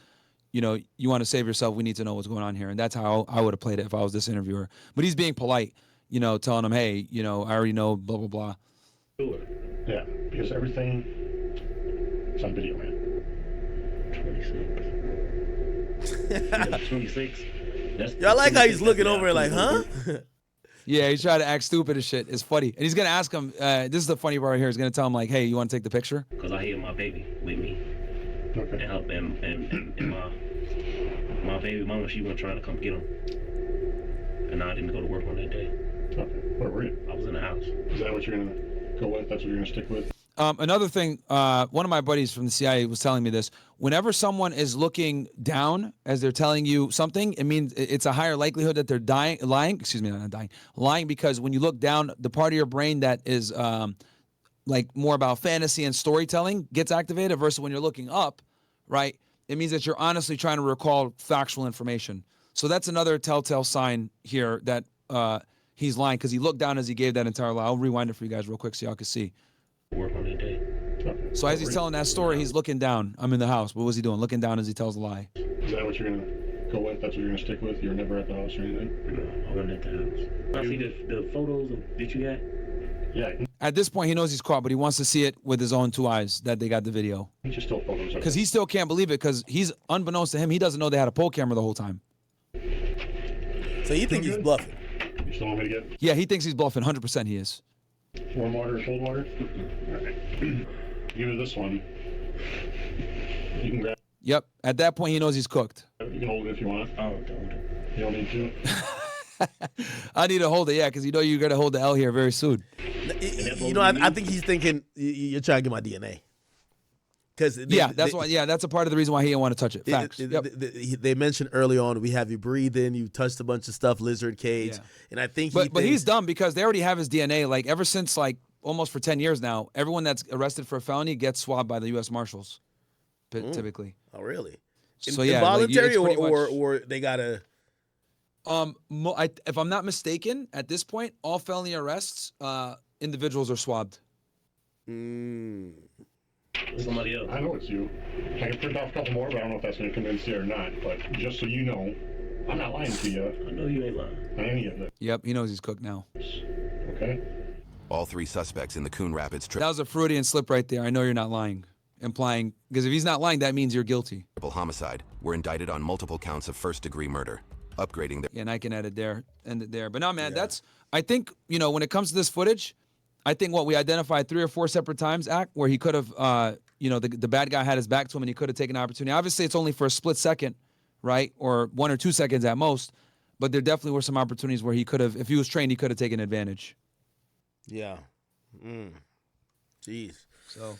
You know, you want to save yourself, we need to know what's going on here. And that's how I would have played it if I was this interviewer. But he's being polite, you know, telling him, hey, you know, I already know, blah, blah, blah. Sure. yeah, because everything is on video, man. 26. That's 26. That's Yeah, I like how he's 26, looking that's over it like, huh? Yeah, he's trying to act stupid as shit. It's funny. And he's going to ask him, this is the funny part right here. He's going to tell him, like, hey, you want to take the picture? Because I had my baby with me. Okay. And help and my baby mama, she was trying to come get him. And I didn't go to work on that day. Okay. Where were you? I was in the house. Is that what you're going to go with? That's what you're going to stick with? Another thing, one of my buddies from the CIA was telling me this. Whenever someone is looking down as they're telling you something, it means it's a higher likelihood that they're lying. Excuse me, not dying. Lying because when you look down, the part of your brain that is like more about fantasy and storytelling gets activated versus when you're looking up, right? It means that you're honestly trying to recall factual information. So that's another telltale sign here that he's lying because he looked down as he gave that entire lie. I'll rewind it for you guys real quick so y'all can see. Work on that day. Okay. So as he's telling that story, he's looking down. I'm in the house. What was he doing? Looking down as he tells a lie. Is that what you're going to go with? That's what you're going to stick with? You're never at the house or anything? No, I wasn't at the house. I see the photos that you got. Yeah, At this point, he knows he's caught, but he wants to see it with his own two eyes that they got the video. he just still photos of Because it. he still can't believe it because he's, unbeknownst to him, he doesn't know they had a pole camera the whole time. So you think he's bluffing? You still want me to get Yeah, he thinks he's bluffing. 100% he is. warm water or cold water? All right. Give me this one. You can grab Yep. At that point, he knows he's cooked. it. You can hold it if you want. I don't know. You don't need to. I need to hold it, yeah, because you know you're going to hold the L here very soon. You know, I think he's thinking you're trying to get my DNA. Because That's a part of the reason why he didn't want to touch it. Facts. Yep. They mentioned early on, we have you breathing, you touched a bunch of stuff, lizard cage, Yeah. and I think But thinks, he's dumb because they already have his DNA. Like ever since like almost for 10 years now, everyone that's arrested for a felony gets swabbed by the U.S. Marshals, typically. Oh, really? So yeah, like, involuntary it's pretty or they gotta. If I'm not mistaken, at this point, all felony arrests, individuals are swabbed. Somebody else. I know it's you. I can print off a couple more, but I don't know if that's going to convince you or not. But just so you know, I'm not lying to you I know you ain't lying. on any of this. Yep, he knows he's cooked now. Okay? All three suspects in the Coon Rapids That was a Freudian slip right there. I know you're not lying, implying because if he's not lying, that means you're guilty. triple homicide were indicted on multiple counts of first-degree murder, upgrading their Yeah, and I can edit there, end it there. But no, man, I think, you know, when it comes to this footage, I think we identified 3 or 4 separate times, where he could have, the bad guy had his back to him and he could have taken an opportunity. Obviously, it's only for a split second, right? Or 1 or 2 seconds at most. But there definitely were some opportunities where he could have, if he was trained, he could have taken advantage. Yeah. Jeez. So,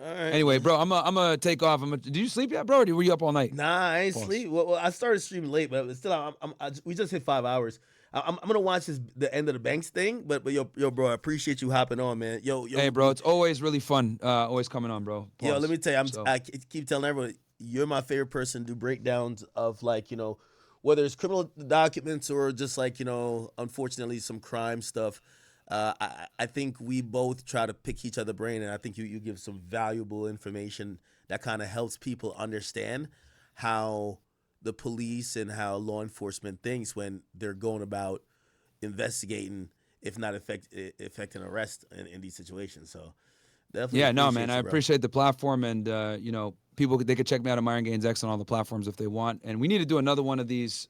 All right. anyway, bro, I'm gonna take off. Did you sleep yet, bro? Or were you up all night? Nah, I ain't Pause. sleep. Well, I started streaming late, but still, we just hit 5 hours. I'm gonna watch the end of the Banks thing, but yo, bro, I appreciate you hopping on, man. Yo, Hey, bro, it's always really fun. Always coming on, bro. Yo, Pause. let me tell you, So- I keep telling everyone, you're my favorite person to do breakdowns of, like, whether it's criminal documents or just like, unfortunately some crime stuff. I think we both try to pick each other brain, and I think you give some valuable information that kind of helps people understand how the police and how law enforcement thinks when they're going about investigating, if not effecting arrest in these situations. So definitely, Yeah, no, appreciate man, I you, bro. appreciate the platform, and people they could check me out at Myron Gaines X on all the platforms if they want. And we need to do another one of these.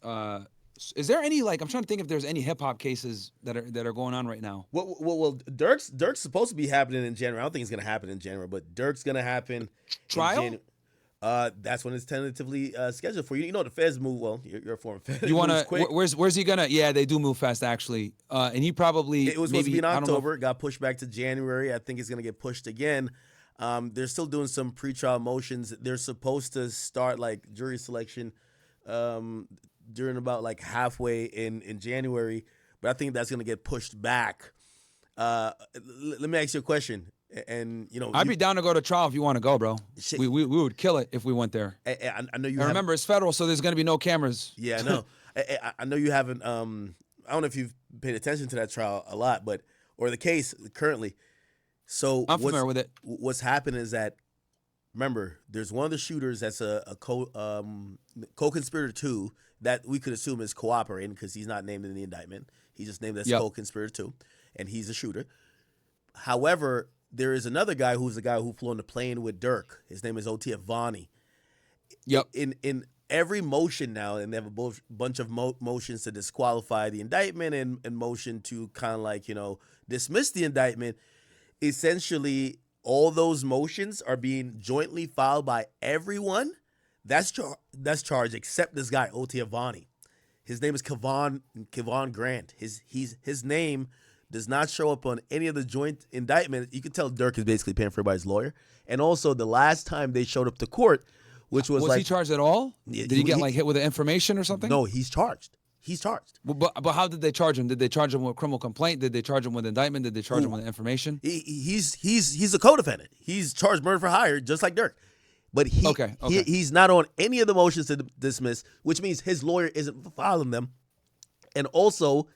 Is there any I'm trying to think if there's any hip hop cases that are going on right now. Well, Dirk's supposed to be happening in January. I don't think it's gonna happen in January, but Dirk's gonna happen. Trial? That's when it's tentatively scheduled for you. You know the feds move. Well, you're a former Fed. You want to? Quick. Where's he gonna? Yeah, they do move fast actually. And he probably It was supposed to be in I don't know. October. It got pushed back to January. I think it's gonna get pushed again. They're still doing some pretrial motions. They're supposed to start like jury selection during about like halfway in January, but I think that's gonna get pushed back. Let me ask you a question. And I'd be down to go to trial if you want to go, bro. Shit. We would kill it if we went there. I know you. And remember, it's federal, so there's gonna be no cameras. Yeah, I know. I know you haven't. I don't know if you've paid attention to that trial a lot, or the case currently. So I'm familiar with it. What's happened is that, remember, there's one of the shooters that's a co-conspirator too that we could assume is cooperating because he's not named in the indictment. He's just named as co-conspirator too, and he's a shooter. However, there is another guy who's the guy who flew on the plane with Dirk. His name is O.T. Avani. Yep. In every motion now, and they have a bunch of motions to disqualify the indictment and motion to kind of like, dismiss the indictment. Essentially, all those motions are being jointly filed by everyone. That's charged except this guy, O.T. Avani. His name is Kevon Grant. His name does not show up on any of the joint indictment. You can tell Dirk is basically paying for everybody's lawyer. And also, the last time they showed up to court, which was he charged at all? Yeah, Did he get hit with the information or something? No, he's charged. He's charged. But how did they charge him? Did they charge him with criminal complaint? Did they charge him with indictment? Did they charge him with information? He's a co-defendant. He's charged murder for hire, just like Dirk. But he's not on any of the motions to dismiss, which means his lawyer isn't filing them. And also,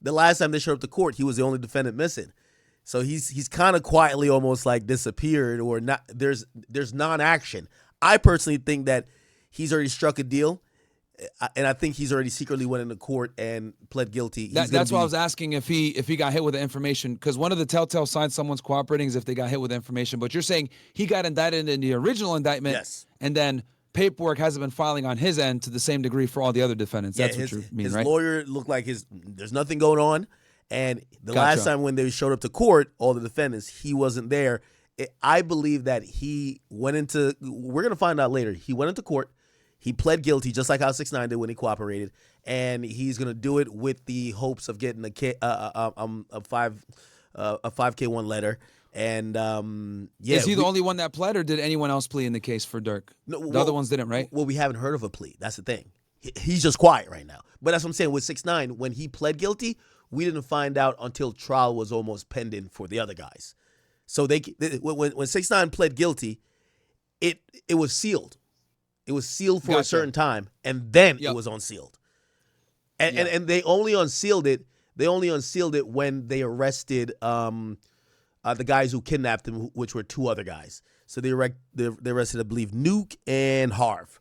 the last time they showed up to court, he was the only defendant missing. So he's kind of quietly almost like disappeared or not. There's non-action. I personally think that he's already struck a deal, and I think he's already secretly went into court and pled guilty. That's why I was asking if he got hit with the information, because one of the telltale signs someone's cooperating is if they got hit with information. But you're saying he got indicted in the original indictment, yes, and then paperwork hasn't been filing on his end to the same degree for all the other defendants. That's what you mean, right? His lawyer looked like there's nothing going on, and the last time when they showed up to court, all the defendants, he wasn't there. I believe that he went into. We're gonna find out later. He went into court. He pled guilty, just like how 6ix9ine did when he cooperated, and he's gonna do it with the hopes of getting a 5K1 letter. And is he the only one that pled, or did anyone else plea in the case for Dirk? No, the other ones didn't, right? Well, we haven't heard of a plea. That's the thing. He's just quiet right now. But that's what I'm saying with 6ix9ine. When he pled guilty, we didn't find out until trial was almost pending for the other guys. So when 6ix9ine pled guilty, it was sealed. It was sealed for a certain time, and then it was unsealed. And they only unsealed it. They only unsealed it when they arrested the guys who kidnapped him, which were 2 other guys. So they arrested, I believe, Nuke and Harv.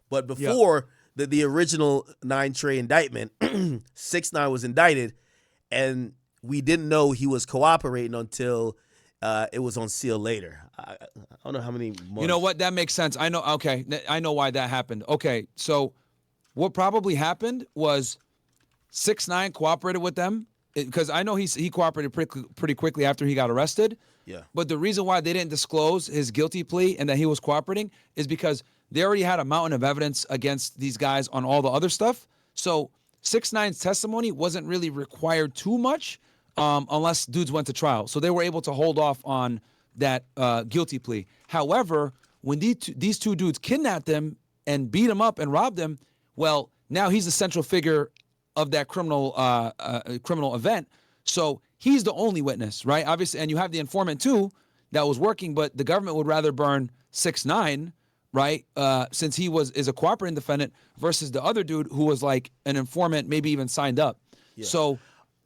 But before the original 9-tray indictment, 6ix9ine was indicted, and we didn't know he was cooperating until it was unsealed later. I don't know how many months. You know what? That makes sense. I know. Okay, I know why that happened. Okay, so what probably happened was 6ix9ine cooperated with them, because I know he cooperated pretty quickly after he got arrested. Yeah. But the reason why they didn't disclose his guilty plea and that he was cooperating is because they already had a mountain of evidence against these guys on all the other stuff. So 6ix9ine's testimony wasn't really required too much unless dudes went to trial. So they were able to hold off on that guilty plea. However, when these 2 dudes kidnapped him and beat him up and robbed him, well, now he's the central figure of that criminal event. So he's the only witness, right? Obviously, and you have the informant too that was working, but the government would rather burn 6ix9ine, right? Since he is a cooperating defendant versus the other dude who was like an informant, maybe even signed up. Yeah. So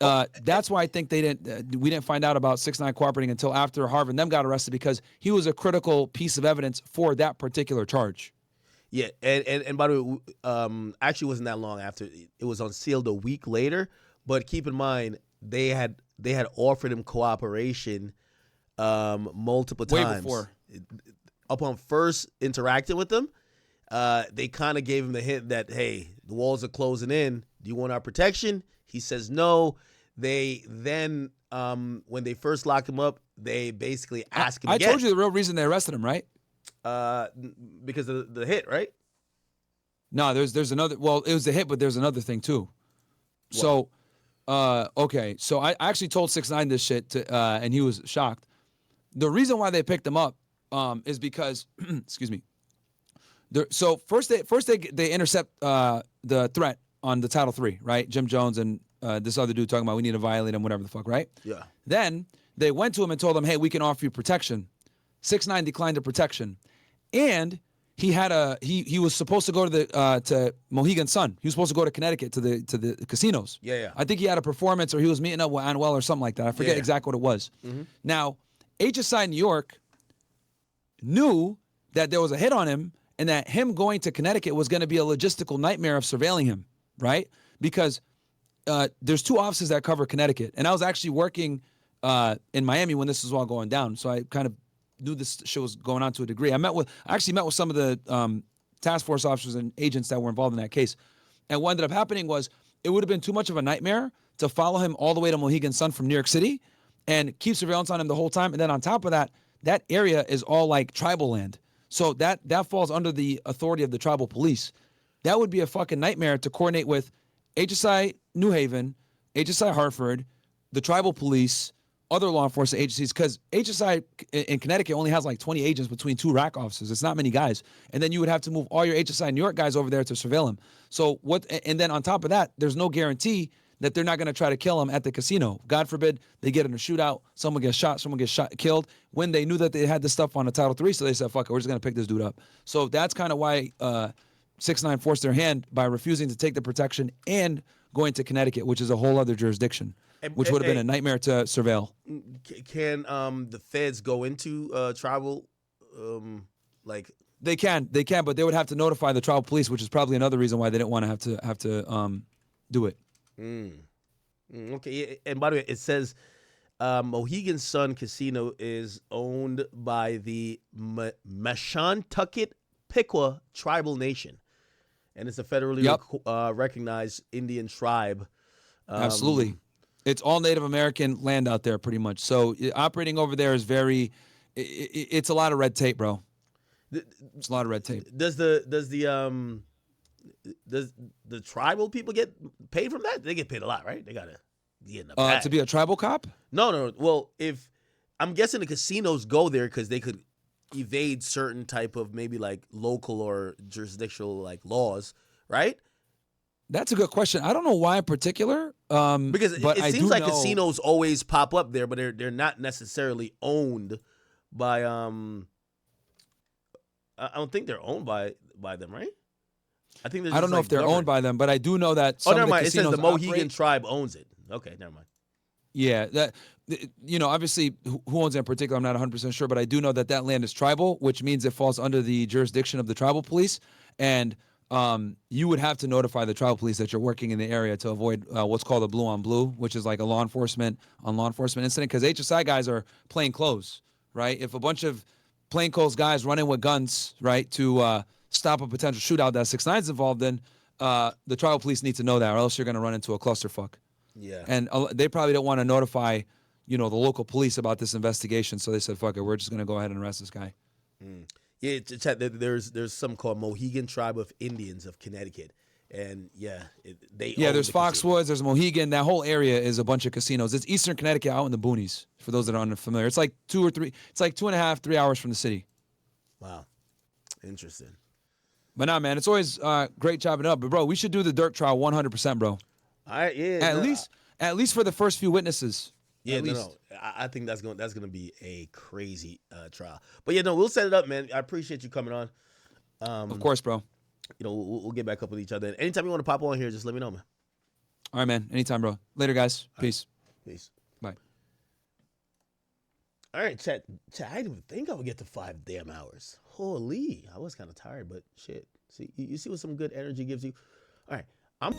That's why I think they didn't. We didn't find out about 6ix9ine cooperating until after Harvey and them got arrested, because he was a critical piece of evidence for that particular charge. Yeah, and by the way, actually wasn't that long after. It was unsealed a week later. But keep in mind, they had offered him cooperation multiple times. Way before. Upon first interacting with them, they kind of gave him the hint that, hey, the walls are closing in. Do you want our protection? He says no. They then, when they first lock him up, they basically ask him I again. told you the real reason they arrested him, right? Because of the hit, right? No, there's another. Well, it was the hit, but there's another thing too. So, okay. So I actually told 6ix9ine this shit, and he was shocked. The reason why they picked him up is because, excuse me. So first they intercept the threat on the Title III, right? Jim Jones and this other dude talking about we need to violate him, whatever the fuck, right? Yeah. Then they went to him and told him, hey, we can offer you protection. 6ix9ine declined the protection, and he was supposed to go to Mohegan Sun. He was supposed to go to Connecticut to the casinos. Yeah. I think he had a performance, or he was meeting up with Anuel or something like that. I forget exactly what it was. Mm-hmm. Now, HSI New York knew that there was a hit on him, and that him going to Connecticut was going to be a logistical nightmare of surveilling him, right? Because there's 2 offices that cover Connecticut, and I was actually working in Miami when this was all going down, so I kind of knew this shit was going on to a degree. I actually met with some of the task force officers and agents that were involved in that case, and what ended up happening was it would have been too much of a nightmare to follow him all the way to Mohegan Sun from New York City and keep surveillance on him the whole time, and then on top of that, that area is all like tribal land. So that falls under the authority of the tribal police. That would be a fucking nightmare to coordinate with HSI New Haven, HSI Hartford, the tribal police, other law enforcement agencies, because HSI in Connecticut only has like 20 agents between 2 rack officers. It's not many guys. And then you would have to move all your HSI New York guys over there to surveil him. So and then on top of that, there's no guarantee that they're not going to try to kill him at the casino. God forbid they get in a shootout, someone gets shot, killed, when they knew that they had this stuff on the Title III, so they said, fuck it, we're just going to pick this dude up. So that's kind of why 6ix9ine forced their hand by refusing to take the protection and going to Connecticut, which is a whole other jurisdiction, which would have been a nightmare to surveil. Can the feds go into tribal, like... They can, but they would have to notify the tribal police, which is probably another reason why they didn't want to have to do it. Okay, and by the way, it says Mohegan Sun Casino is owned by the Mashantucket Piqua Tribal Nation, and it's a federally recognized Indian tribe. Absolutely. It's all Native American land out there, pretty much. So operating over there is it's a lot of red tape, bro. It's a lot of red tape. Does the tribal people get paid from that? They get paid a lot, right? They gotta get in the bag. To be a tribal cop? No. Well, if I'm guessing the casinos go there because they could evade certain type of maybe like local or jurisdictional like laws, right? That's a good question. I don't know why in particular. Because but it I seems do like know casinos always pop up there, but they're not necessarily owned by I don't think they're owned by them, right? I think I don't know if they're owned by them, but I do know that some never of the mind. It says casinos the Mohegan operate. tribe owns it. Okay, never mind. Yeah, that obviously who owns it in particular, I'm not 100% sure, but I do know that land is tribal, which means it falls under the jurisdiction of the tribal police, and you would have to notify the tribal police that you're working in the area to avoid what's called a blue on blue, which is like a law enforcement incident, because HSI guys are plain clothes, right? If a bunch of plainclothes guys run in with guns, right, to stop a potential shootout that 6ix9ine's involved in, the tribal police need to know that, or else you're going to run into a clusterfuck. Yeah. And they probably don't want to notify, the local police about this investigation, so they said, fuck it, we're just going to go ahead and arrest this guy. Yeah, there's some called Mohegan Tribe of Indians of Connecticut, and there's Foxwoods, there's Mohegan. That whole area is a bunch of casinos. It's Eastern Connecticut, out in the boonies. For those that are unfamiliar, it's like 2.5, 3 hours from the city. Wow, interesting. But nah, man, it's always great chopping up. But bro, we should do the dirt trial 100%, bro. At least for the first few witnesses. Yeah, no. I think that's gonna be a crazy trial. But yeah, no, we'll set it up, man. I appreciate you coming on. Of course, bro. We'll get back up with each other. And anytime you want to pop on here, just let me know, man. All right, man. Anytime, bro. Later, guys. Peace. Peace. Bye. All right, chat. I didn't think I would get to 5 damn hours. Holy, I was kind of tired, but shit. See, you see what some good energy gives you. All right, I'm.